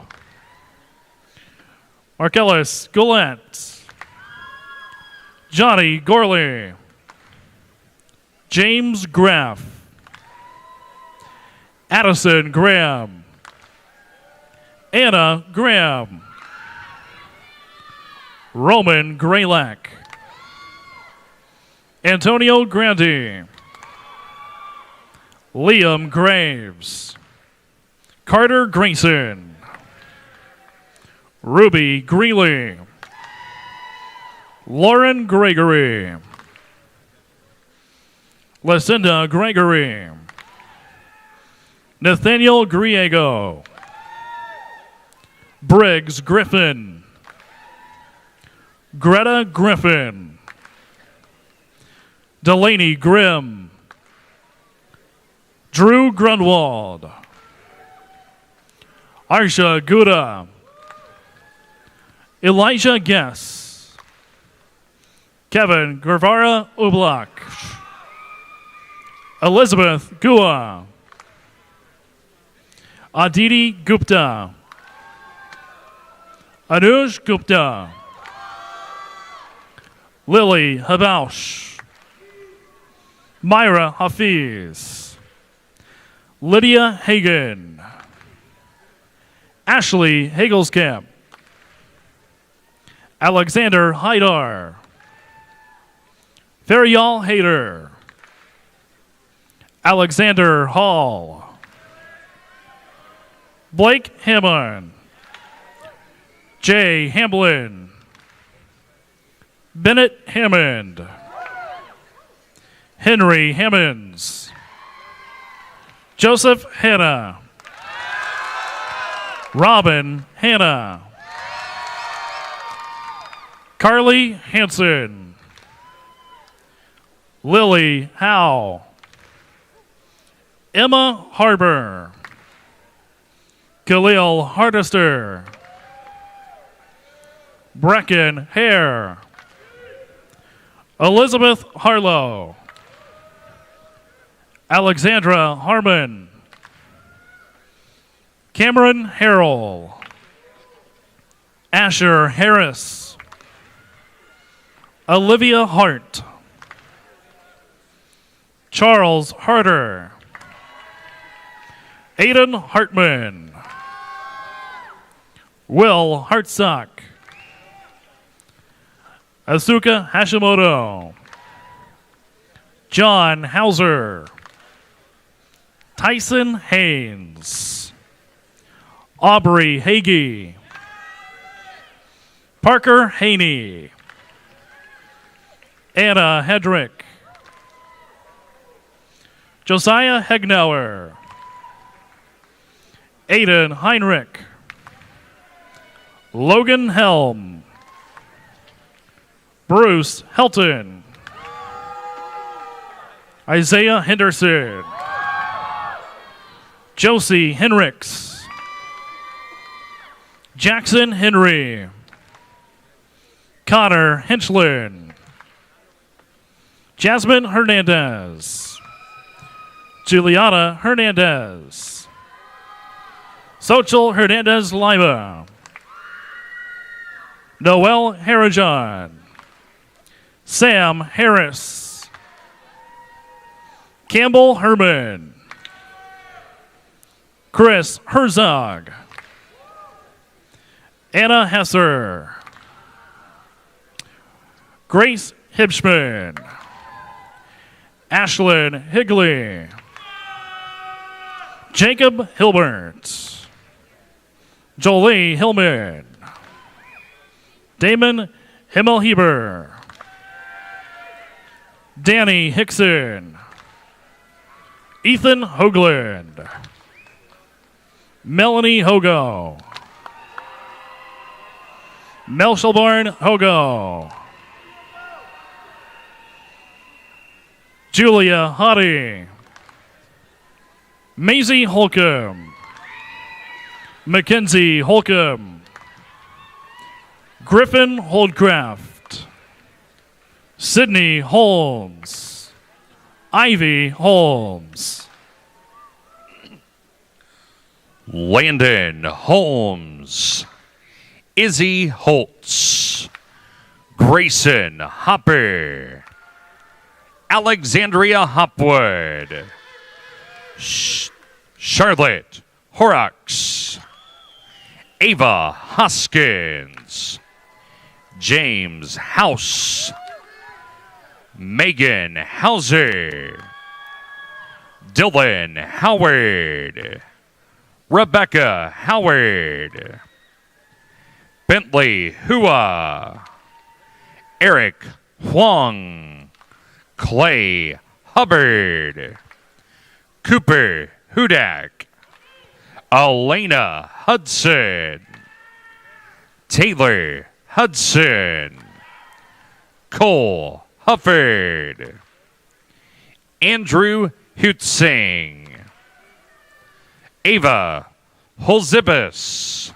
Marcellus Goulet, Johnny Gorley, James Graff, Addison Graham, Anna Graham, Roman Graylack, Antonio Grandi, Liam Graves, Carter Grayson, Ruby Greeley, Lauren Gregory, Lucinda Gregory, Nathaniel Griego, Briggs Griffin, Greta Griffin, Delaney Grimm, Drew Grunwald, Arsha Gouda, Elijah Guess, Kevin Guevara Ublak, Elizabeth Gua, Aditi Gupta, Anuj Gupta. Lily Habaush. Myra Hafiz. Lydia Hagen. Ashley Hagelskamp. Alexander Haidar. Ferial Hader. Alexander Hall. Blake Hammond. Jay Hamblin. Bennett Hammond. Henry Hammonds. Joseph Hanna. Robin Hanna. Carly Hanson. Lily Howe. Emma Harbor. Khalil Hardister. Brecken Hare. Elizabeth Harlow. Alexandra Harmon. Cameron Harrell. Asher Harris. Olivia Hart. Charles Harder. Aiden Hartman. Will Hartsock. Asuka Hashimoto. John Hauser. Tyson Haynes. Aubrey Hagee. Parker Haney. Anna Hedrick. Josiah Hegnauer. Aiden Heinrich. Logan Helm. Bruce Helton. Isaiah Henderson. Josie Henricks. Jackson Henry. Connor Hinchlin. Jasmine Hernandez. Juliana Hernandez. Xochitl Hernandez Lima. Noel Harajan. Sam Harris. Campbell Herman. Chris Herzog. Anna Hesser. Grace Hibschman. Ashlyn Higley. Jacob Hilbert. Jolie Hillman. Damon Himmelheber. Danny Hickson. Ethan Hoagland. Melanie Hogo. Melshelborn Hogo. Julia Hottie. Maisie Holcomb. Mackenzie Holcomb. Griffin Holdcraft. Sydney Holmes. Ivy Holmes. Landon Holmes. Izzy Holtz. Grayson Hopper. Alexandria Hopwood. Charlotte Horrocks. Ava Hoskins. James House. Megan Hauser. Dylan Howard. Rebecca Howard. Bentley Hua. Eric Huang. Clay Hubbard. Cooper Hudak. Elena Hudson. Taylor Hudson. Cole Hufford. Andrew Hutzing. Ava Holzibus.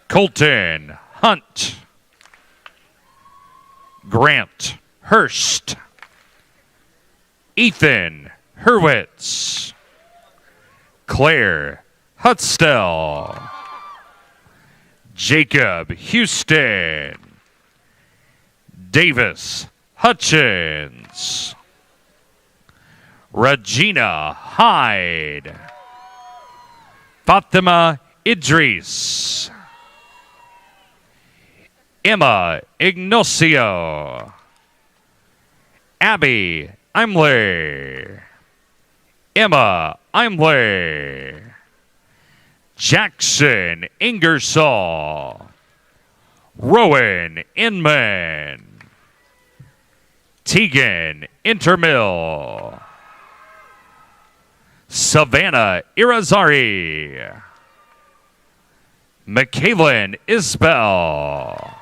Colton Hunt. Grant Hurst. Ethan Hurwitz. Claire Hutstell. Jacob Houston, Davis Hutchins, Regina Hyde, Fatima Idris, Emma Ignacio, Abby Imlay, Emma Imlay, Jackson Ingersoll, Rowan Inman, Tegan Intermill, Savannah Irazari, Michaelin Isbell,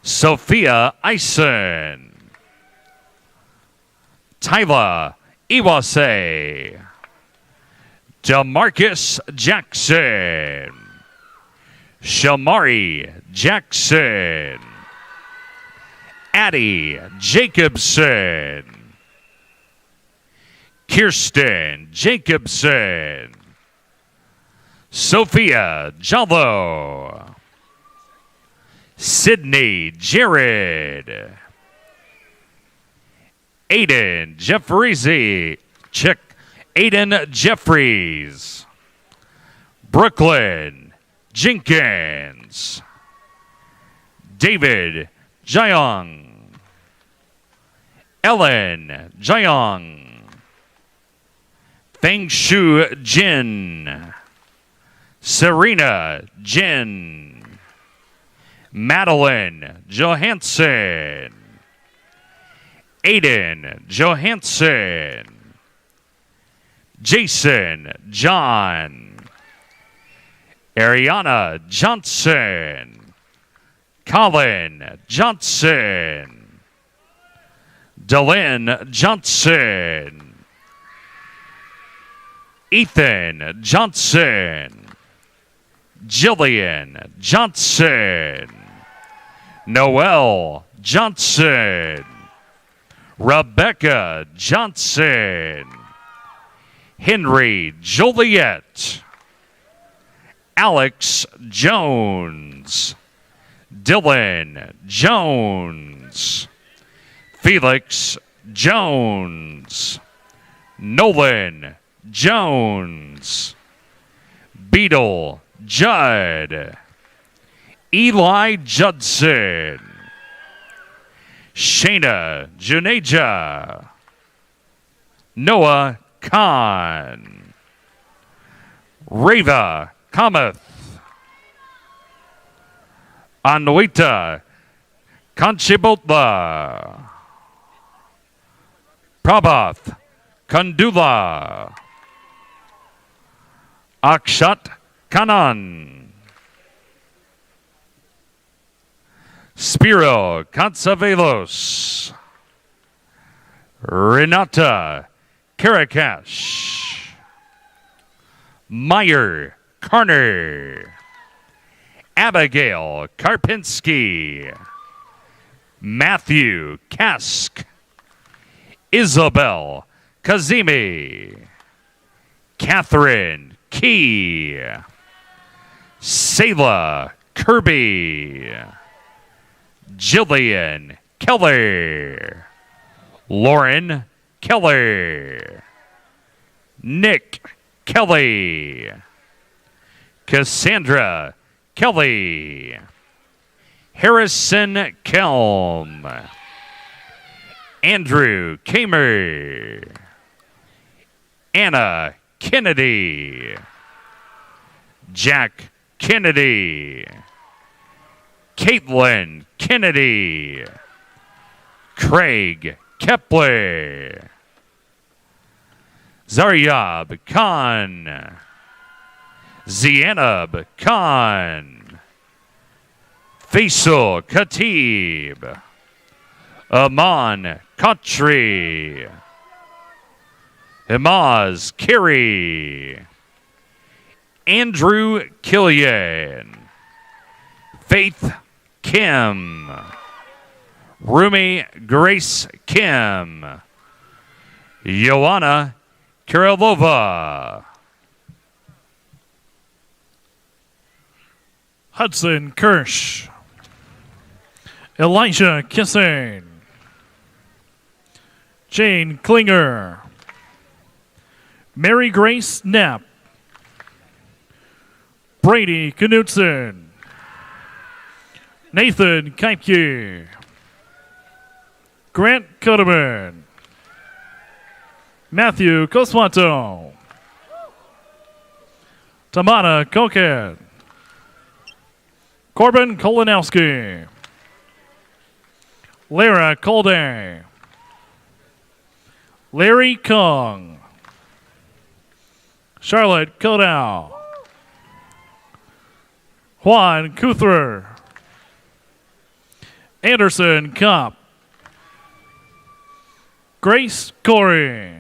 Sophia Eisen, Tyla Iwase, Demarcus Jackson, Shamari Jackson, Addie Jacobson, Kirsten Jacobson, Sophia Jallo, Sydney Jared, Aiden Jeffries, Brooklyn Jenkins, David Jiang, Ellen Jiang, Feng Shu Jin, Serena Jin, Madeline Johansson, Aiden Johansson, Jason John, Ariana Johnson, Colin Johnson, Delyn Johnson, Ethan Johnson, Jillian Johnson, Noel Johnson, Rebecca Johnson, Henry Joliet, Alex Jones, Dylan Jones, Felix Jones, Nolan Jones, Beetle Judd, Eli Judson, Shayna Juneja, Noah Khan, Reva Kamath, Anuita Kanchibotla, Prabhath Kandula, Akshat Kanan, Spiro Katsavelos, Renata Karakash, Meyer Karner, Abigail Karpinski, Matthew Kask, Isabel Kazimi, Catherine Key, Selah Kirby, Jillian Keller, Lauren Keller, Nick Kelly, Cassandra Kelly, Harrison Kelm, Andrew Kamer, Anna Kennedy, Jack Kennedy, Caitlin Kennedy, Craig Kepler, Zaryab Khan, Zianab Khan, Faisal Khatib, Aman Khatri, Himaz Kiri, Andrew Killian, Faith Kim, Rumi Grace Kim, Joanna Kirilova, Hudson Kirsch, Elijah Kissane, Jane Klinger, Mary Grace Knapp, Brady Knutson, Nathan Keipke, Grant Kodeman, Matthew Coswanto, Tamana Koket, Corbin Kolanowski, Lara Colday, Larry Kong, Charlotte Kodow, Juan Kuthrer, Anderson Kopp, Grace Corey,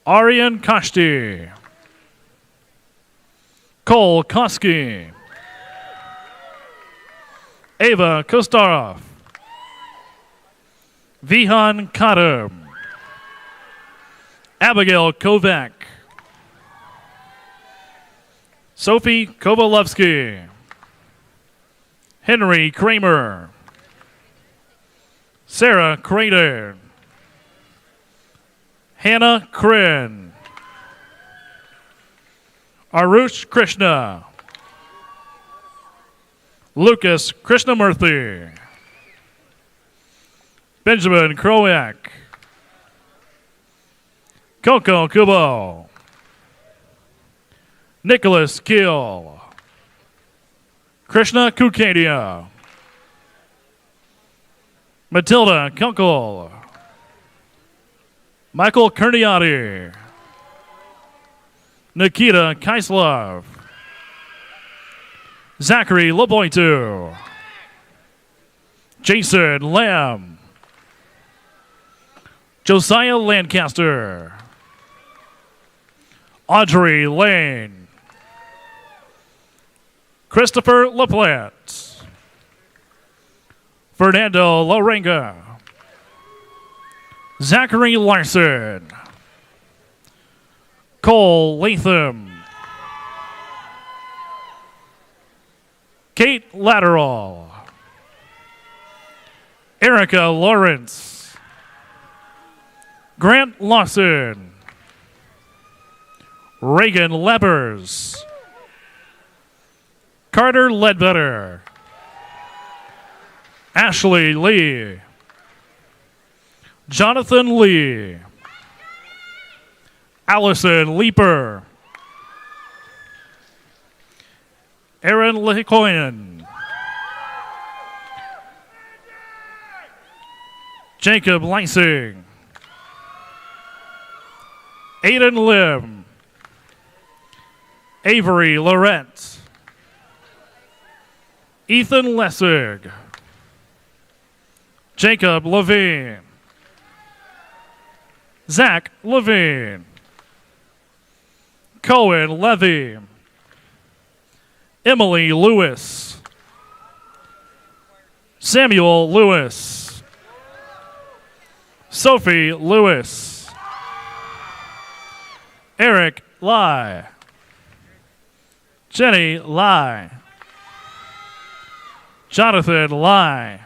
Arian Kashti, Cole Koski, Ava Kostarov, Vihan Kadam, Abigail Kovac, Sophie Kovalevsky, Henry Kramer, Sarah Crater, Hannah Krin, Arush Krishna, Lucas Krishnamurthy, Benjamin Kroyak, Coco Kubo, Nicholas Kiel, Krishna Kukadia, Matilda Kunkel, Michael Kerniati, Nikita Kaislov, Zachary Loboitu, Jason Lamb, Josiah Lancaster, Audrey Lane, Christopher LaPlante, Fernando Lorenga, Zachary Larson, Cole Latham, Kate Lateral, Erica Lawrence, Grant Lawson, Reagan Leppers, Carter Ledbetter, Ashley Lee, Jonathan Lee, Allison Leeper, Aaron Lecoyen, Jacob Leising, Aiden Lim, Avery Laurent, Ethan Lessig, Jacob Levine, Zach Levine, Cohen Levy, Emily Lewis, Samuel Lewis, Sophie Lewis, Eric Lai, Jenny Lai, Jonathan Lai,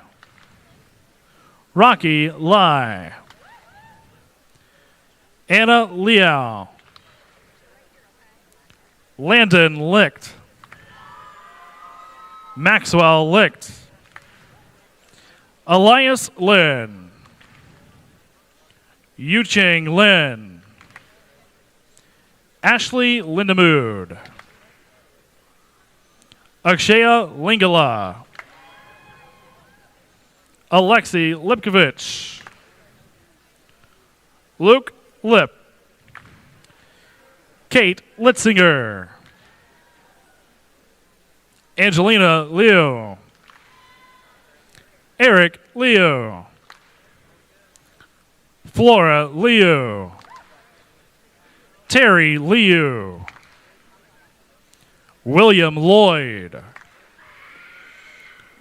Rocky Lai, Anna Liao, Landon Licht, Maxwell Licht, Elias Lin, Yucheng Lin, Ashley Lindemood, Akshaya Lingala, Alexei Lipkovich, Luke Lip, Kate Litzinger, Angelina Leo, Eric Leo, Flora Leo, Terry Leo, William Lloyd,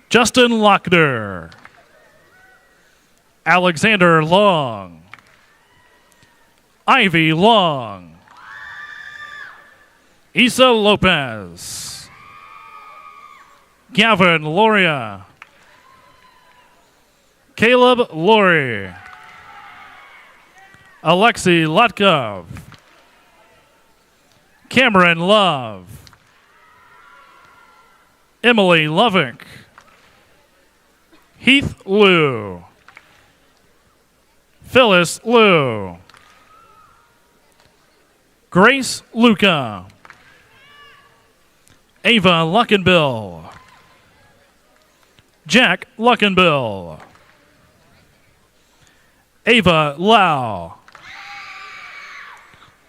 Justin Lochner, Alexander Long, Ivy Long, Isa Lopez, Gavin Loria. Caleb Laurie. Alexei Lutkov. Cameron Love. Emily Lovick. Heath Liu. Phyllis Liu. Grace Luca. Ava Luckenbill. Jack Luckenbill. Ava Lau.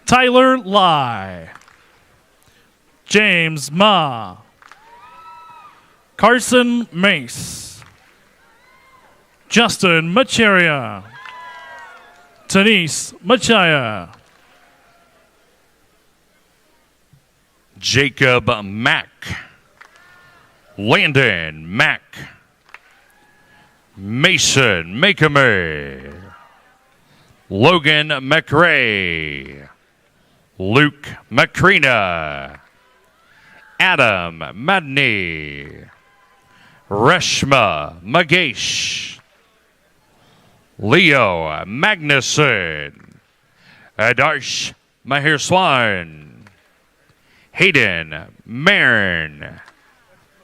Tyler Lai. James Ma. Carson Mace. Justin Macharia. Denise Machaya. Jacob Mack. Landon Mack. Mason Makame. Logan McRae. Luke Macrina. Adam Madney. Reshma Magesh. Leo Magnuson. Adarsh Mahirswan. Hayden Marin.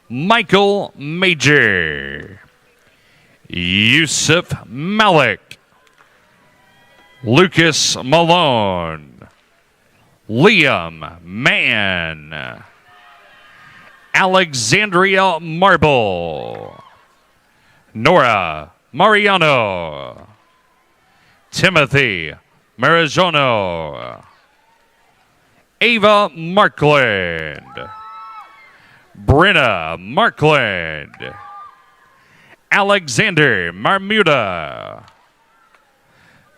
Michael Major. Yusuf Malik. Lucas Malone. Liam Mann. Alexandria Marble. Nora Mariano. Timothy Marijono. Ava Markland. Brenna Markland. Alexander Marmuda.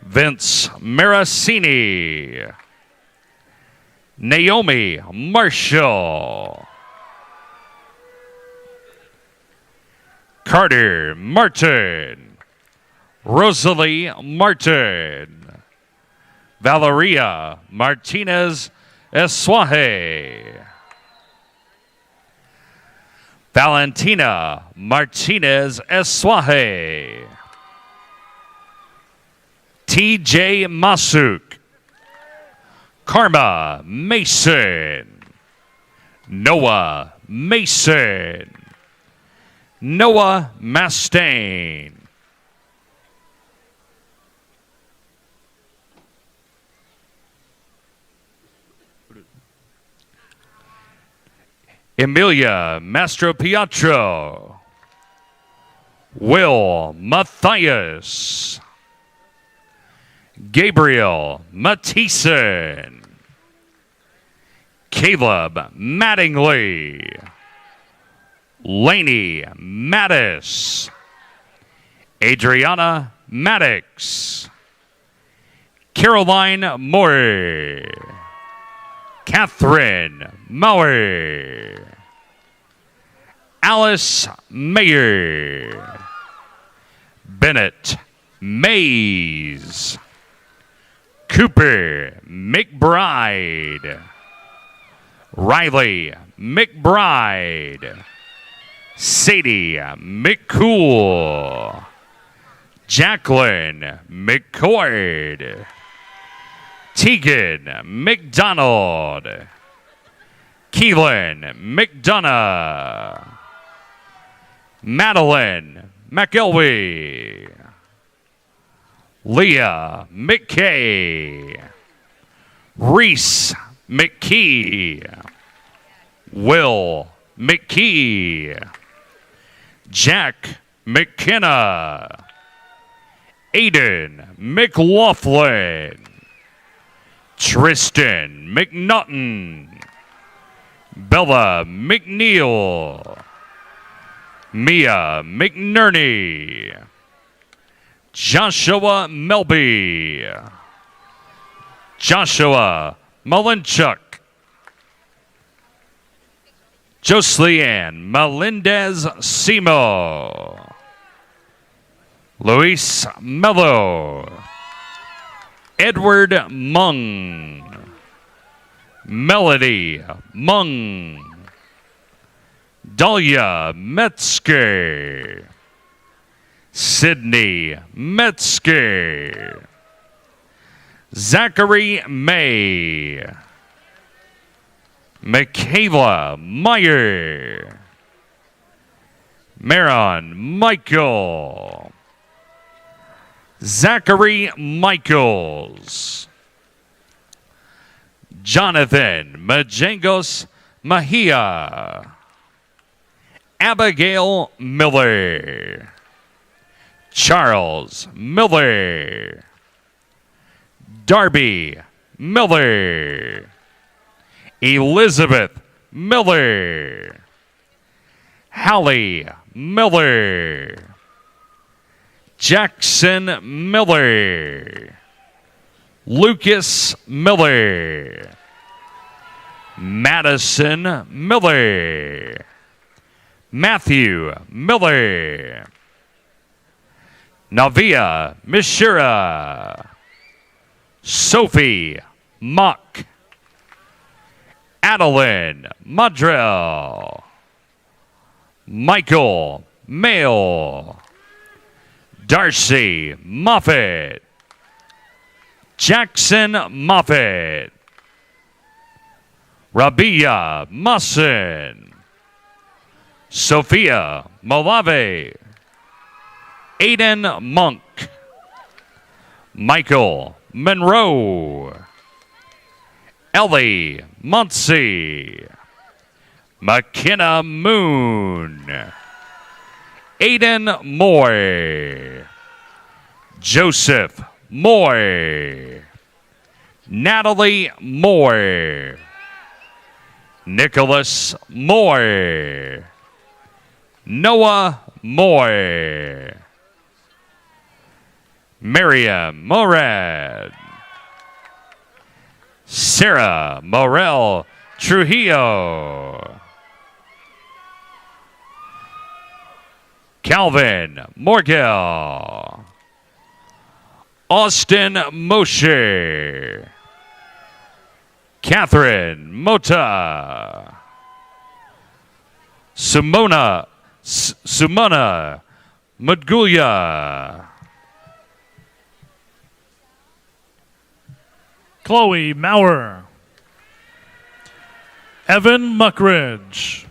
Vince Marasini. Naomi Marshall. Carter Martin. Rosalie Martin. Valeria Martinez Eswaje. Valentina Martinez Eswaje. TJ Masuk. Karma Mason. Noah Mason. Noah Mastain. Emilia Mastropietro. Will Matthias. Gabriel Mattison. Caleb Mattingly. Lainey Mattis. Adriana Maddox. Caroline Maury. Catherine Maury. Alice Mayer. Bennett Mays. Cooper McBride. Riley McBride. Sadie McCool. Jacqueline McCord. Tegan McDonald. Keelan McDonough. Madeline McElwee. Leah McKay. Reese McKee. Will McKee. Jack McKenna. Aiden McLaughlin. Tristan McNaughton. Bella McNeil. Mia McNerney. Joshua Melby. Joshua Malinchuk. Josleanne Melendez Simo. Luis Mello. Edward Mung. Melody Mung. Dahlia Metzke. Sydney Metzke. Zachary May. Michaela Meyer. Maron Michael. Zachary Michaels. Jonathan Majangos Mahia. Abigail Miller. Charles Miller. Darby Miller. Elizabeth Miller. Hallie Miller. Jackson Miller. Lucas Miller. Madison Miller. Matthew Miller. Navia Mishira. Sophie Mock. Adeline Madrell. Michael Mail. Darcy Moffett. Jackson Moffett. Rabia Musson. Sophia Malave. Aiden Monk. Michael Monroe. Ellie Muncie. McKenna Moon. Aiden Moy. Joseph Moy. Natalie Moy. Nicholas Moy. Noah Moy. Miriam Morad. Sarah Morel Trujillo. Calvin Morgel. Austin Moshe. Catherine Mota. Sumona Mudgulia. Chloe Maurer. Evan Muckridge.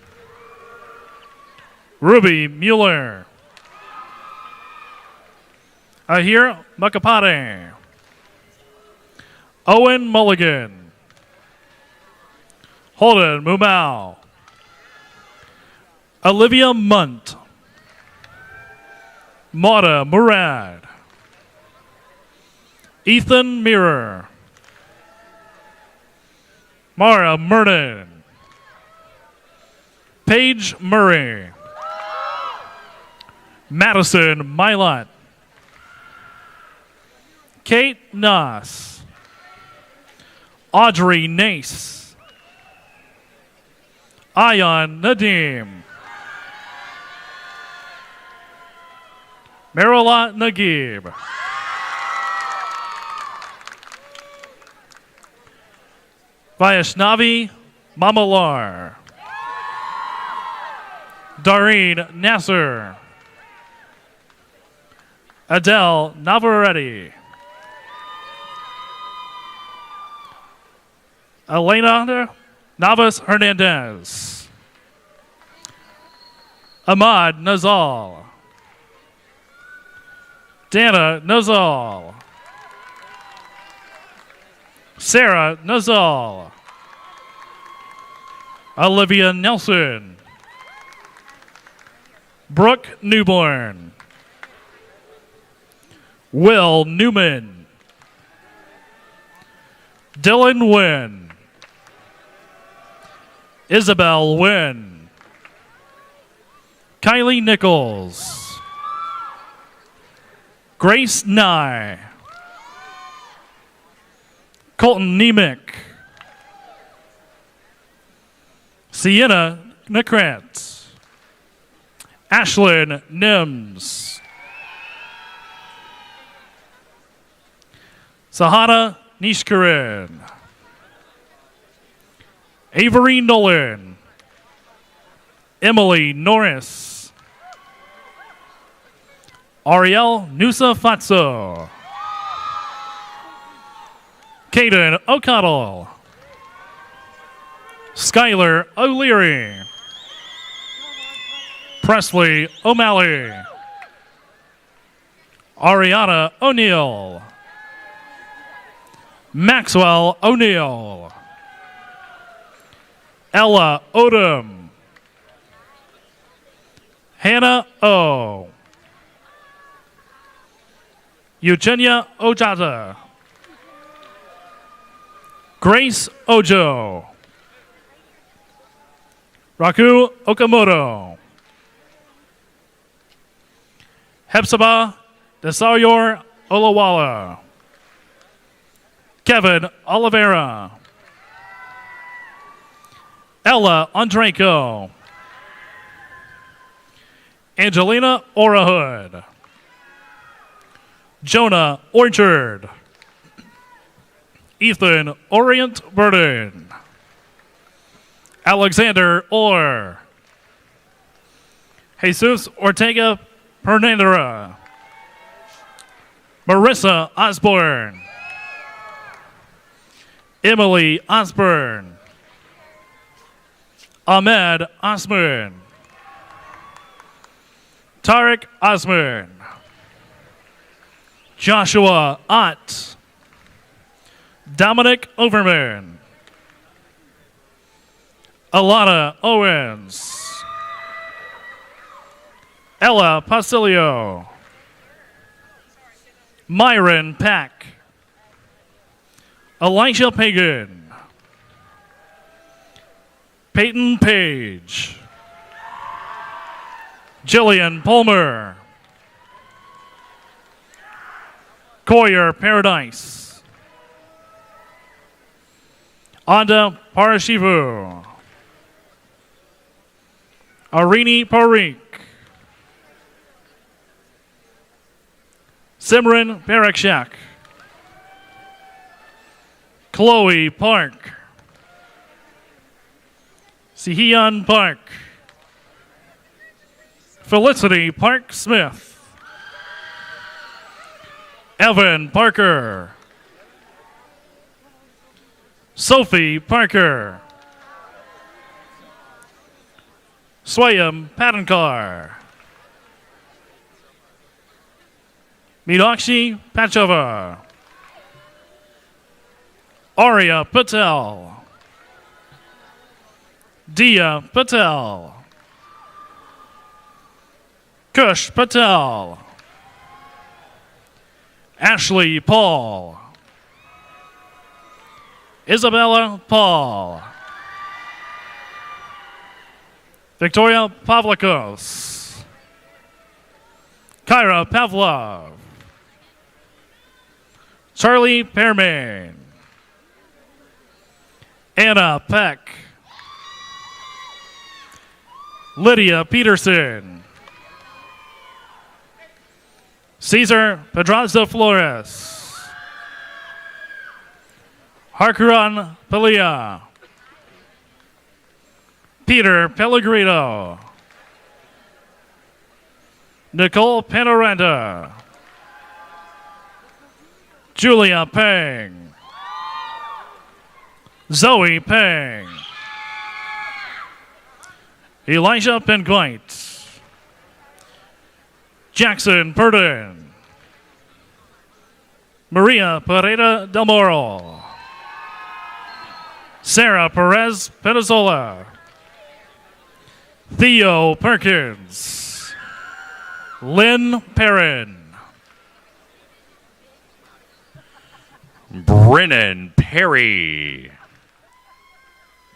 Ruby Mueller. Ahir Makapade. Owen Mulligan. Holden Mumau. Olivia Munt. Mauda Murad. Ethan Mirror. Mara Murden. Paige Murray. Madison Milat. Kate Noss. Audrey Nace. Ayan Nadim. Marilat Nagib. Vaishnavi Mamalar. Dareen Nasser. Adele Navarrete. Elena Navas Hernandez. Ahmad Nazal. Dana Nazal. Sarah Nazal. Olivia Nelson. Brooke Newborn. Will Newman. Dylan Wynn. Isabel Wynn. Kylie Nichols. Grace Nye. Colton Nemick. Sienna Nekrantz. Ashlyn Nims. Sahana Nishkarin. Avery Nolan. Emily Norris. Ariel Nusa Fatso. Caden O'Connell. Skylar O'Leary. Presley O'Malley. Ariana O'Neill. Maxwell O'Neill. Ella Odom. Hannah O. Eugenia Ojata. Grace Ojo. Raku Okamoto. Hepzibah Desayor Olawala. Kevin Oliveira. Ella Andrenko. Angelina Orahood. Jonah Orchard. Ethan Orient Burden. Alexander Orr. Jesus Ortega Pernandera. Marissa Osborne. Emily Osborne. Ahmed Osman. Tarek Osman. Joshua Ott. Dominic Overman. Alana Owens. Ella Pasilio. Myron Pack. Elijah Pagan. Peyton Page. Jillian Palmer. Coyer Paradise. Anda Parashivu. Arini Parikh. Simran Barakshak. Chloe Park. Sihian Park. Felicity Park Smith. Evan Parker. Sophie Parker. Swayam Patankar. Meenakshi Pachova. Arya Patel. Dia Patel. Kush Patel. Ashley Paul. Isabella Paul. Victoria Pavlikos. Kyra Pavlov. Charlie Pearman. Anna Peck. Lydia Peterson. Cesar Pedraza Flores. Harkuran Pelia. Peter Pellegrino. Nicole Panoranda. Julia Pang. Zoe Pang. Elijah Penquite. Jackson Burden. Maria Pereira Del Moro. Sarah Perez Penizola. Theo Perkins. Lynn Perrin. Brennan Perry.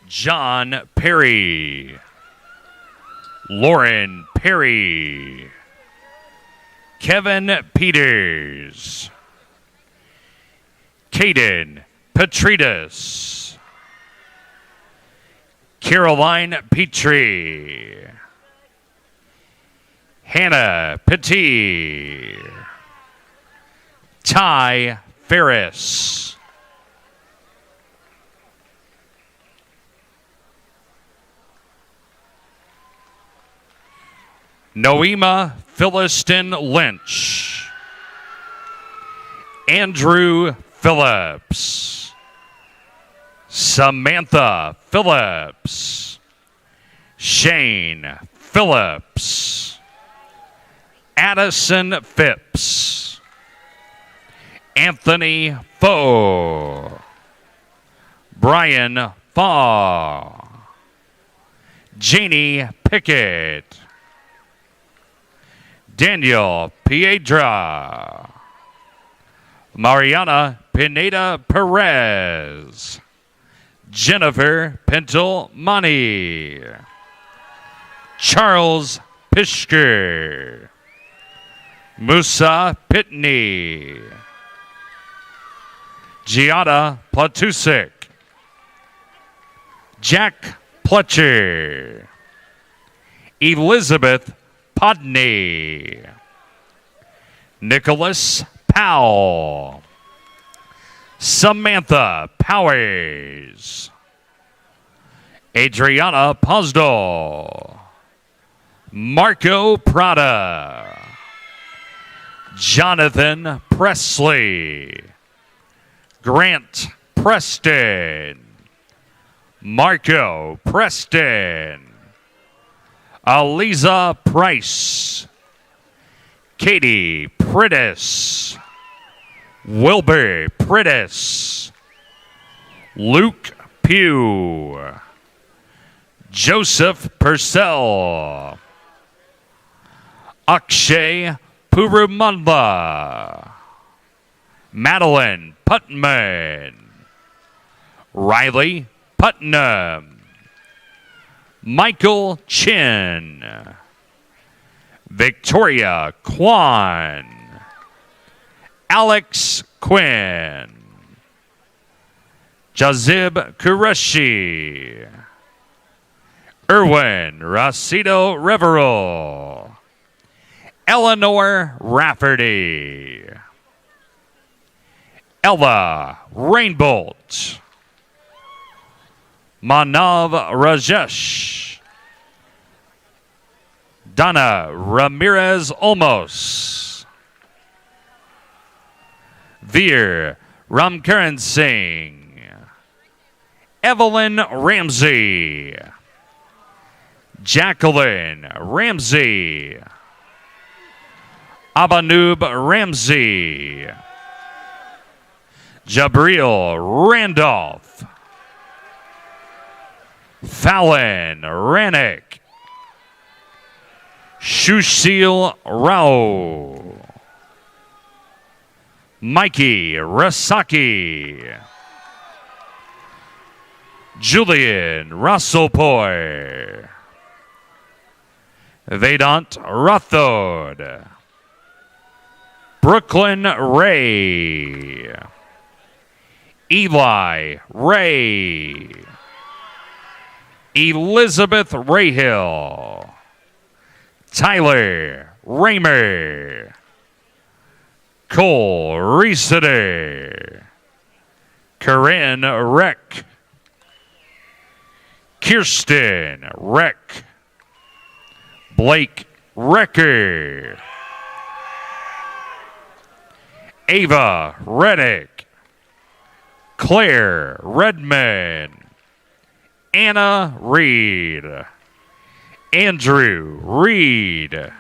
John Perry. Lauren Perry. Kevin Peters. Caden Petritus. Caroline Petrie. Hannah Petit. Ty Ferris. Noema Philliston Lynch. Andrew Phillips. Samantha Phillips. Shane Phillips. Addison Phipps. Anthony Foe. Brian Faw. Janie Pickett. Daniel Piedra. Mariana Pineda Perez. Jennifer Pintel-Money. Charles Pishker. Musa Pitney. Giada Platusik. Jack Pletcher. Elizabeth Podney. Nicholas Powell. Samantha Powers. Adriana Pozdol. Marco Prada. Jonathan Presley. Grant Preston. Marco Preston. Aliza Price. Katie Prittis. Wilbur Prittis. Luke Pugh. Joseph Purcell. Akshay Purumandla. Madeline Putman. Riley Putnam. Michael Chin. Victoria Kwan. Alex Quinn. Jazib Qureshi. Erwin Racido Revero. Eleanor Rafferty. Ella Rainbolt. Manav Rajesh. Donna Ramirez Olmos. Veer Ramkaran Singh. Evelyn Ramsey. Jacqueline Ramsey. Abanoob Ramsey. Jabril Randolph. Fallon Rannick. Shushil Rao. Mikey Rasaki. Julian Russellpoy. Vedant Rathod. Brooklyn Ray. Eli Ray. Elizabeth Rayhill. Tyler Raymer. Cole Reesider. Corinne Reck. Kirsten Reck. Blake Recker. Ava Reddick. Claire Redman. Anna Reed. Andrew Reed.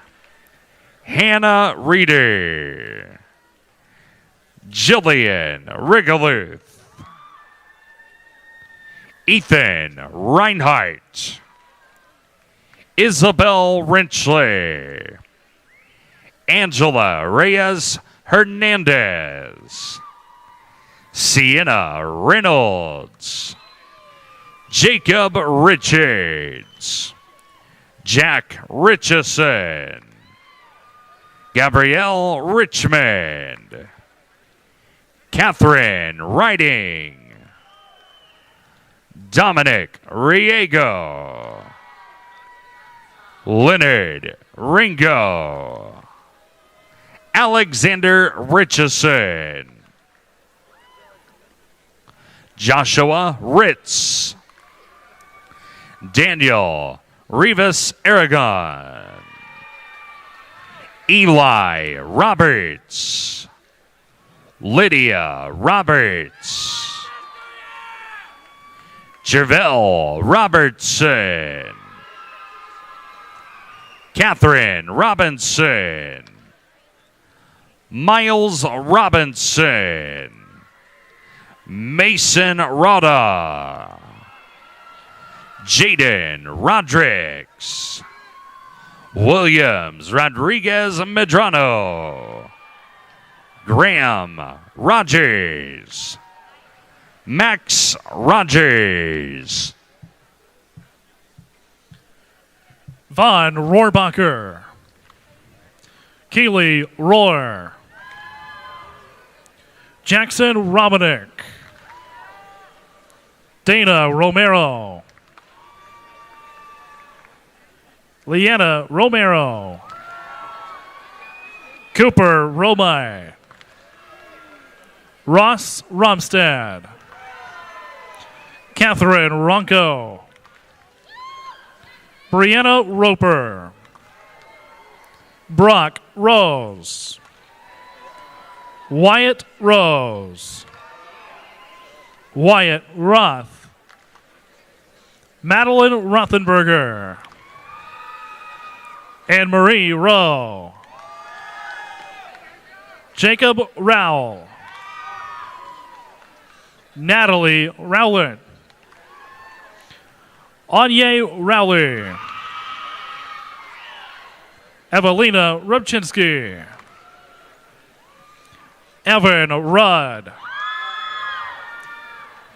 Hannah Reeder. Jillian Rigaluth. Ethan Reinhardt. Isabel Rinchley. Angela Reyes Hernandez. Sienna Reynolds. Jacob Richards. Jack Richardson. Gabrielle Richmond. Catherine Riding. Dominic Riego. Leonard Ringo. Alexander Richardson. Joshua Ritz. Daniel Rivas Aragon. Eli Roberts. Lydia Roberts. Jervelle Robertson. Catherine Robinson. Miles Robinson. Mason Rada. Jaden Rodriguez. Williams Rodriguez Medrano. Graham Rogers. Max Rogers. Von Rohrbacher. Keely Rohr. Jackson Robinick. Dana Romero. Leanna Romero. Cooper Romay. Ross Romstad. Catherine Ronco. Brianna Roper. Brock Rose. Wyatt Rose. Wyatt Roth. Madeline Rothenberger. Anne Marie Rowe. Jacob Rowell. Natalie Rowland. Anye Rowley. Evelina Rubchinsky. Evan Rudd.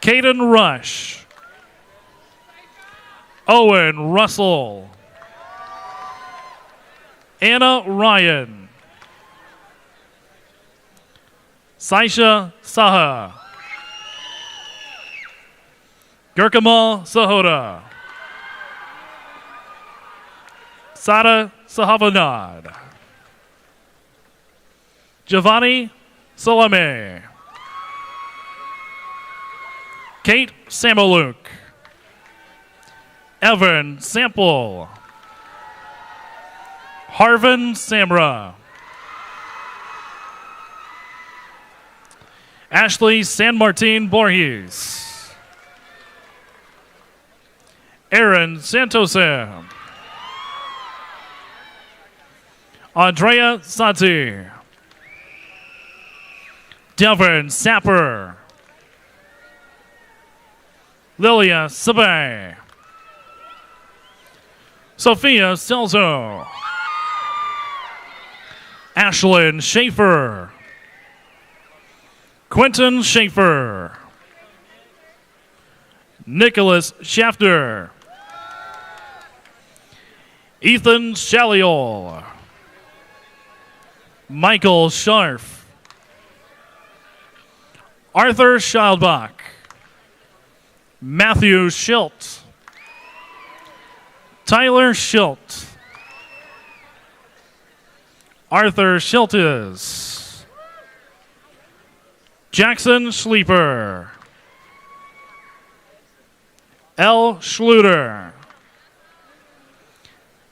Caden Rush. Owen Russell. Anna Ryan. Saisha Saha. Gurkamal Sahota. Sada Sahavanad. Giovanni Salame. Kate Samaluk. Evan Sample. Harvin Samra. Ashley San Martin Borges. Aaron Santosam. Andrea Santi. Devin Sapper. Lilia Sabay. Sophia Celso. Ashlyn Schaefer. Quentin Schaefer. Nicholas Schafter. Ethan Shaliol. Michael Scharf. Arthur Schildbach. Matthew Schilt. Tyler Schilt. Arthur Schiltes. Jackson Sleeper. L. Schluter.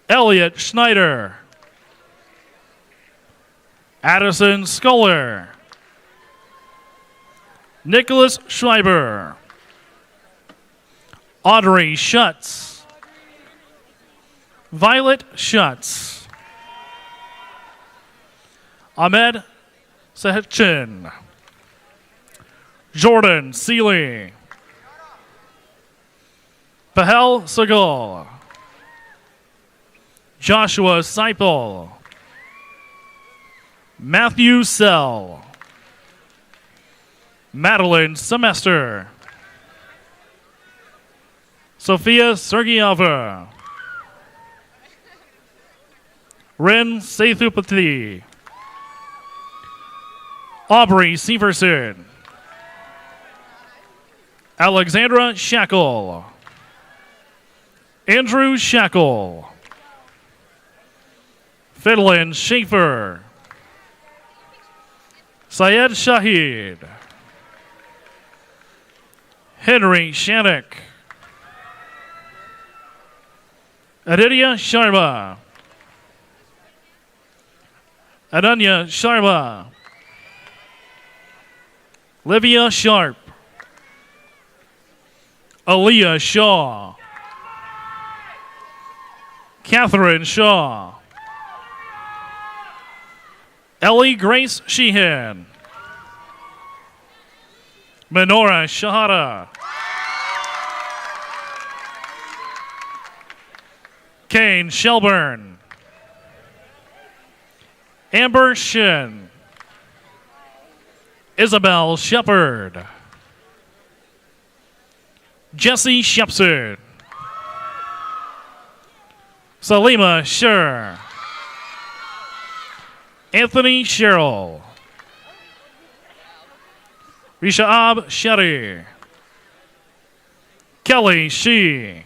Elliot Schneider. Addison Sculler. Nicholas Schreiber. Audrey Schutz. Violet Schutz. Ahmed Sehchin. Jordan Seeley. Pahel Segal. Joshua Seipel. Matthew Sell. Madeline Semester. Sophia Sergeyeva. Ren Sethupati. Aubrey Severson. Alexandra Shackle. Andrew Shackle. Fiddlin Schaefer. Syed Shahid. Henry Shannock. Aditya Sharma. Ananya Sharma. Livia Sharp. Aaliyah Shaw. Catherine Shaw. Ellie Grace Sheehan. Menorah Shahada. Kane Shelburne. Amber Shin. Isabel Shepard. Jesse Shepson. Salima Sher. Anthony Sherrill. Rishaab Shetty. Kelly Shee.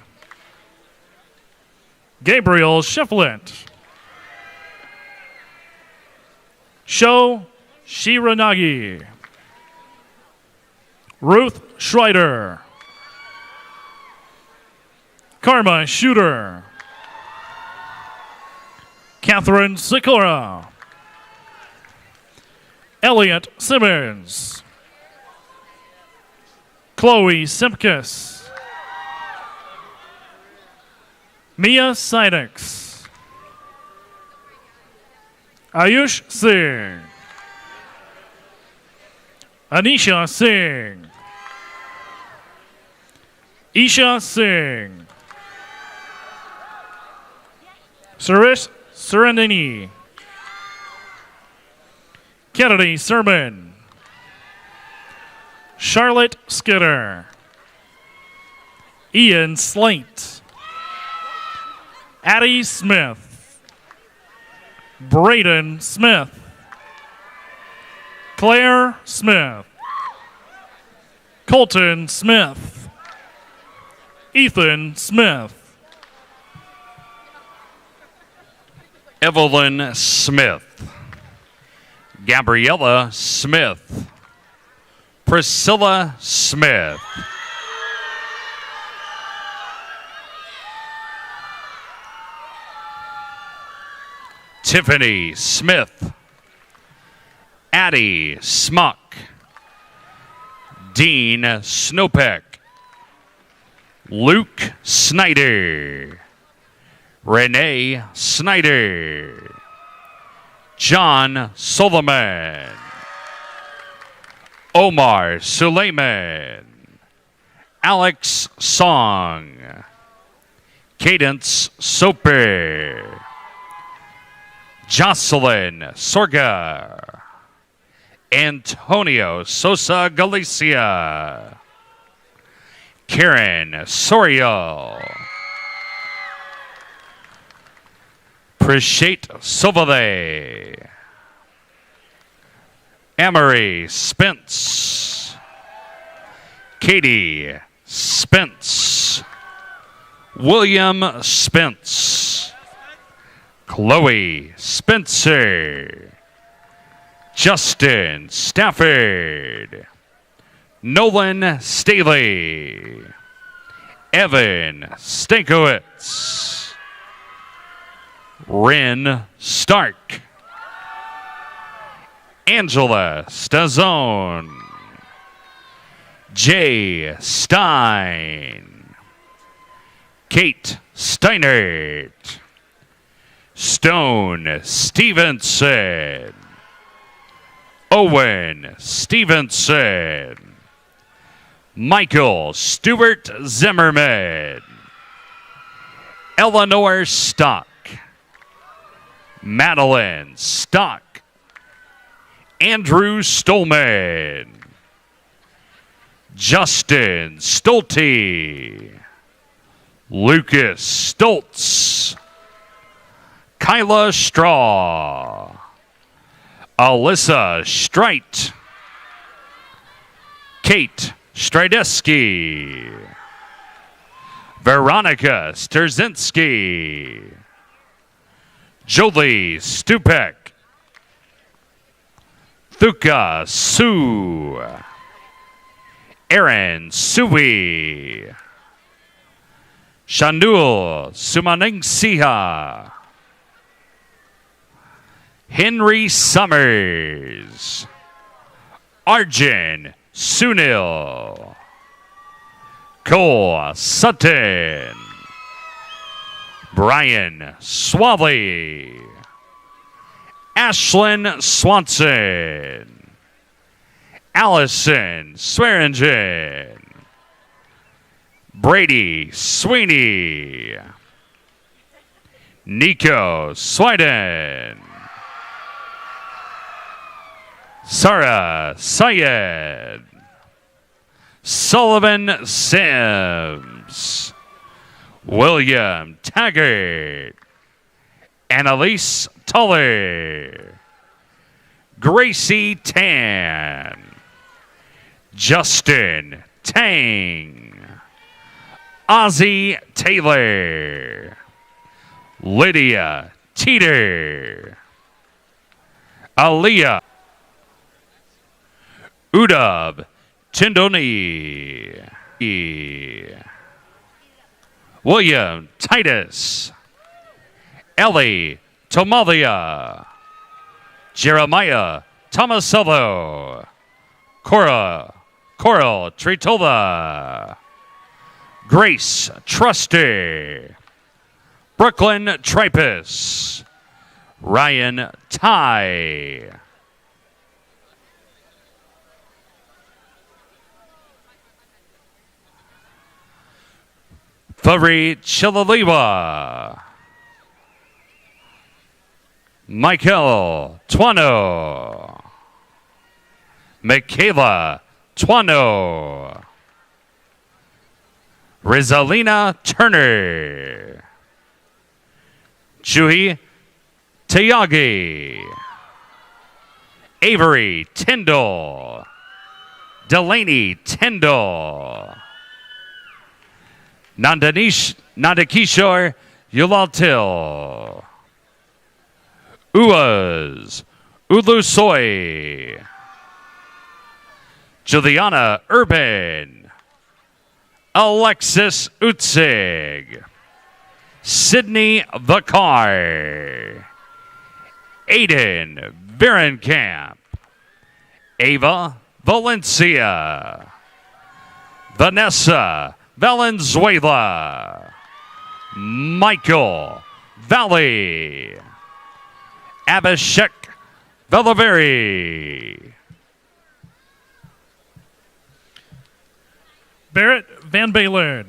Gabriel Shiflett. Sho Shiranagi. Ruth Schreider. Karma Shooter. Catherine Sikora. Elliot Simmons. Chloe Simpkis. Mia Sidex. Ayush Singh. Anisha Singh. Isha Singh. Suresh Surendini. Kennedy Sermon. Charlotte Skinner. Ian Slate. Addie Smith. Braden Smith. Claire Smith. Colton Smith. Ethan Smith. Evelyn Smith. Gabriella Smith. Priscilla Smith. Tiffany Smith. Addie Smuck. Dean Snowpeck. Luke Snyder. Renee Snyder. John Solomon. Omar Suleiman. Alex Song. Cadence Soper. Jocelyn Sorga. Antonio Sosa Galicia. Karen Sorial. Prashate Sovale. Amory Spence. Katie Spence. William Spence. Chloe Spencer. Justin Stafford. Nolan Staley. Evan Stankowitz. Ren Stark. Angela Stazone. Jay Stein. Kate Steinert. Stone Stevenson. Owen Stevenson. Michael Stewart Zimmerman. Eleanor Stock. Madeline Stock. Andrew Stolman. Justin Stolte. Lucas Stoltz. Kyla Straw. Alyssa Streit. Kate Strideski. Veronica Sturzinski. Jolie Stupek. Thuka Sue. Aaron Sui. Shandul Sumaningsiha. Henry Summers. Arjun Sunil. Cole Sutton. Brian Swavely. Ashlyn Swanson. Allison Swearingen. Brady Sweeney. Nico Swiden. Sarah Syed. Sullivan Sims. William Taggart. Annalise Tuller. Gracie Tan. Justin Tang. Ozzy Taylor. Lydia Teeter. Aaliyah. Udav Tindoni. William Titus. Ellie Tomalia. Jeremiah Tomasello. Coral Tritola. Grace Trusty. Brooklyn Tripus. Ryan Ty. Fari Chilaliwa. Michael Twano. Michaela Twano. Rizalina Turner. Juhi Tayagi. Avery Tyndall. Delaney Tyndall. Nandakishore Yulaltil. Uaz Ulusoy. Juliana Urban. Alexis Utzig. Sydney Vakar. Aiden Virenkamp. Ava Valencia. Vanessa Valenzuela. Michael Valley. Abhishek Valaveri. Barrett Van Balen.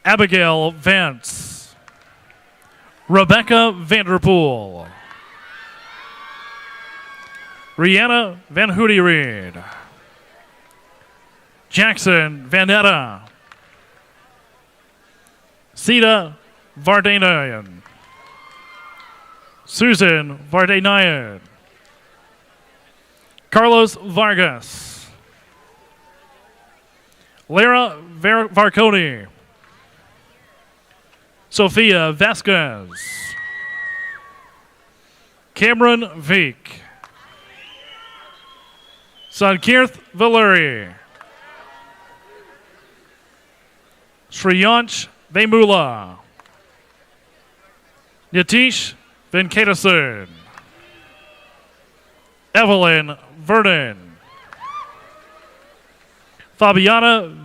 Abigail Vance. Rebecca Vanderpool. Rihanna Van Hoody Reed. Jackson Vanetta. Sita Vardanian. Susan Vardanian. Carlos Vargas. Lara Varconi. Sophia Vasquez. Cameron Veek. Sankirth Valeri. Shriyansh Vemula. Nitish Venkatasan. Evelyn Vernon. Fabiani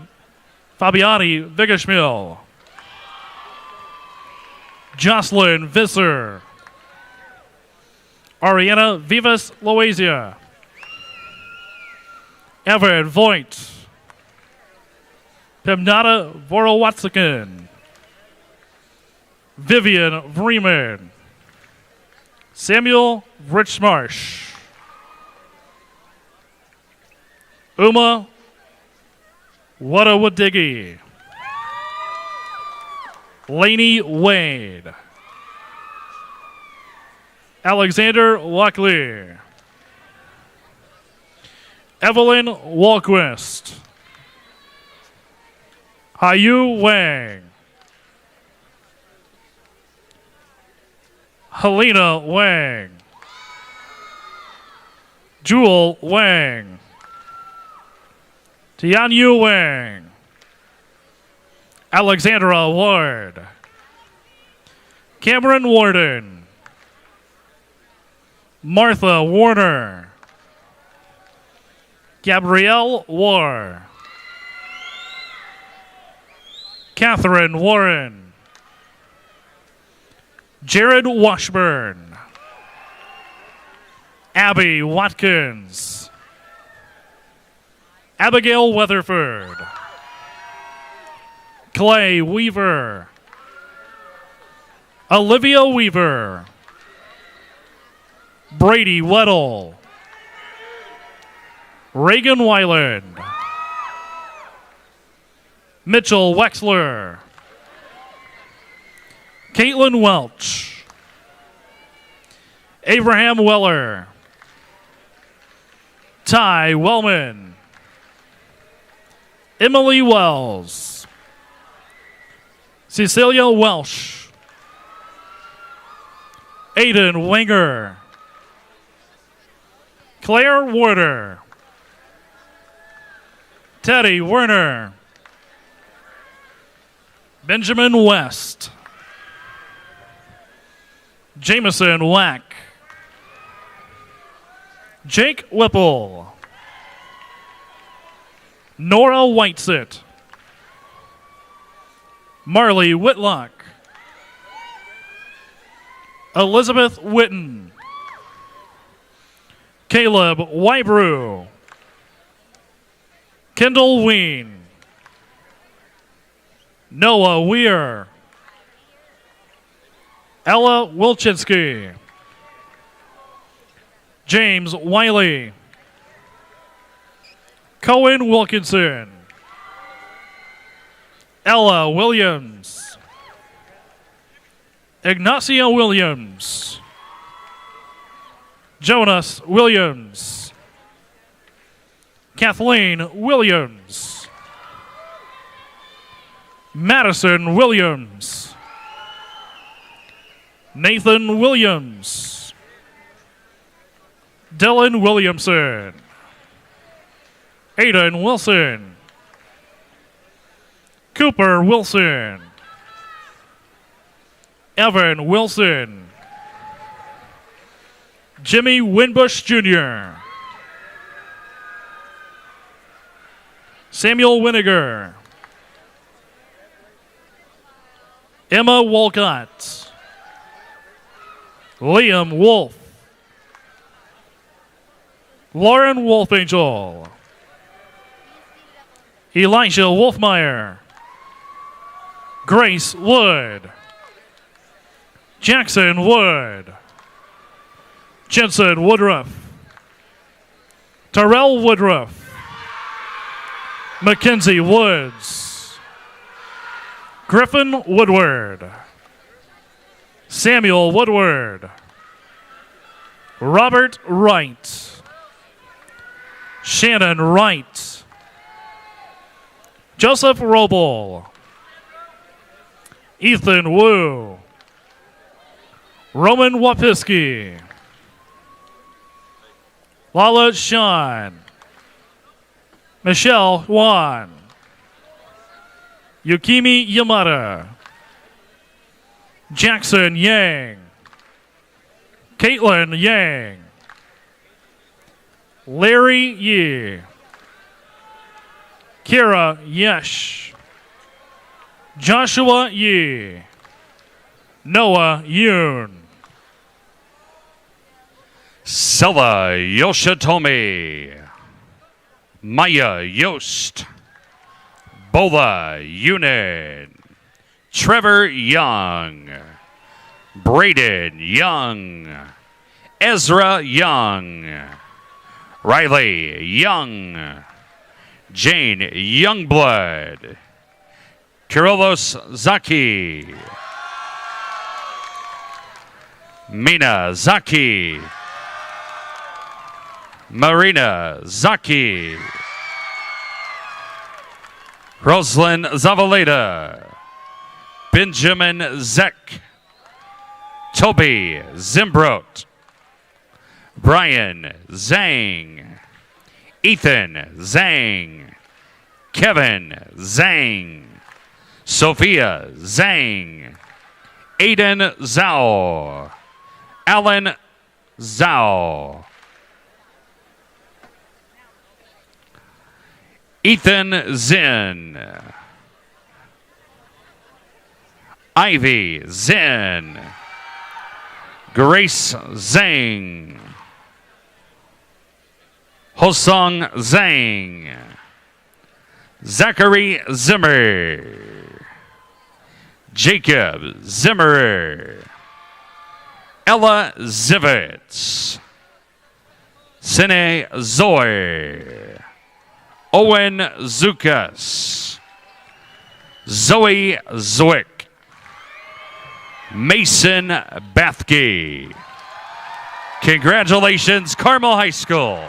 Vigashmil. Jocelyn Visser. Ariana Vivas Loasia. Evan Voigt. Pimnata Vorowatsakin. Vivian Vreeman. Samuel Richmarsh. Uma Wadawadigi. Lainey Wade. Alexander Lockley. Evelyn Walquist. Hayu Wang. Helena Wang. Jewel Wang. Tianyu Wang. Alexandra Ward. Cameron Warden. Martha Warner. Gabrielle War. Catherine Warren. Jared Washburn. Abby Watkins. Abigail Weatherford. Clay Weaver. Olivia Weaver. Brady Weddle. Reagan Weiland. Mitchell Wexler. Caitlin Welch. Abraham Weller. Ty Wellman. Emily Wells. Cecilia Welsh. Aiden Winger. Claire Warder. Teddy Werner. Benjamin West. Jameson Wack. Jake Whipple. Nora Whitesit. Marley Whitlock. Elizabeth Witten. Caleb Wybrew. Kendall Ween. Noah Weir. Ella Wilczynski. James Wiley. Cohen Wilkinson. Ella Williams. Ignacio Williams. Jonas Williams. Kathleen Williams. Madison Williams. Nathan Williams. Dylan Williamson. Aiden Wilson. Cooper Wilson. Evan Wilson. Jimmy Winbush Jr. Samuel Winiger. Emma Wolcott. Liam Wolf. Lauren Wolfangel. Elijah Wolfmeyer. Grace Wood. Jackson Wood. Jensen Woodruff. Terrell Woodruff. Mackenzie Woods. Griffin Woodward. Samuel Woodward. Robert Wright. Shannon Wright. Joseph Roble. Ethan Wu. Roman Wapiski. Lala Sean. Michelle Juan. Yukimi Yamada. Jackson Yang. Caitlin Yang. Larry Yee. Kira Yesh. Joshua Yee. Noah Yoon. Sela Yoshitomi. Maya Yost. Bola Yunin. Trevor Young. Braden Young. Ezra Young. Riley Young. Jane Youngblood. Kyrillos Zaki. Mina Zaki. Marina Zaki. Roslyn Zavaleta. Benjamin Zek. Toby Zimbrot. Brian Zhang. Ethan Zhang. Kevin Zhang. Sophia Zhang. Aiden Zhao. Alan Zhao. Ethan Zinn. Ivy Zinn. Grace Zhang. Hosung Zhang. Zachary Zimmer. Jacob Zimmerer. Ella Zivitz. Sine Zoe. Owen Zukas. Zoe Zwick. Mason Bathke. Congratulations, Carmel High School.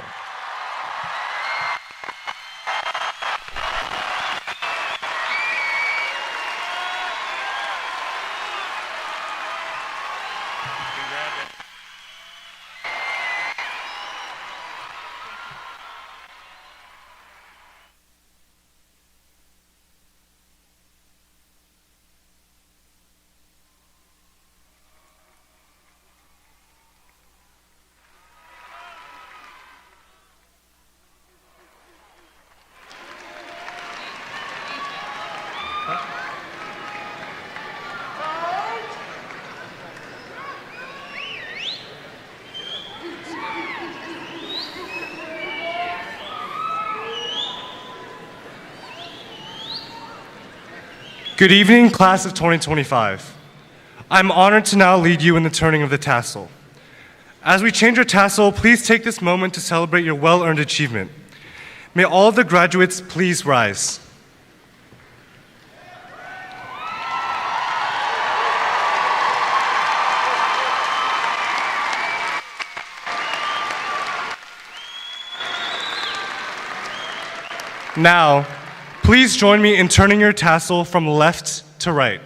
Good evening, class of 2025. I'm honored to now lead you in the turning of the tassel. As we change our tassel, please take this moment to celebrate your well-earned achievement. May all of the graduates please rise. Now, please join me in turning your tassel from left to right.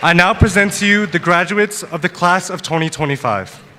I now present to you the graduates of the class of 2025.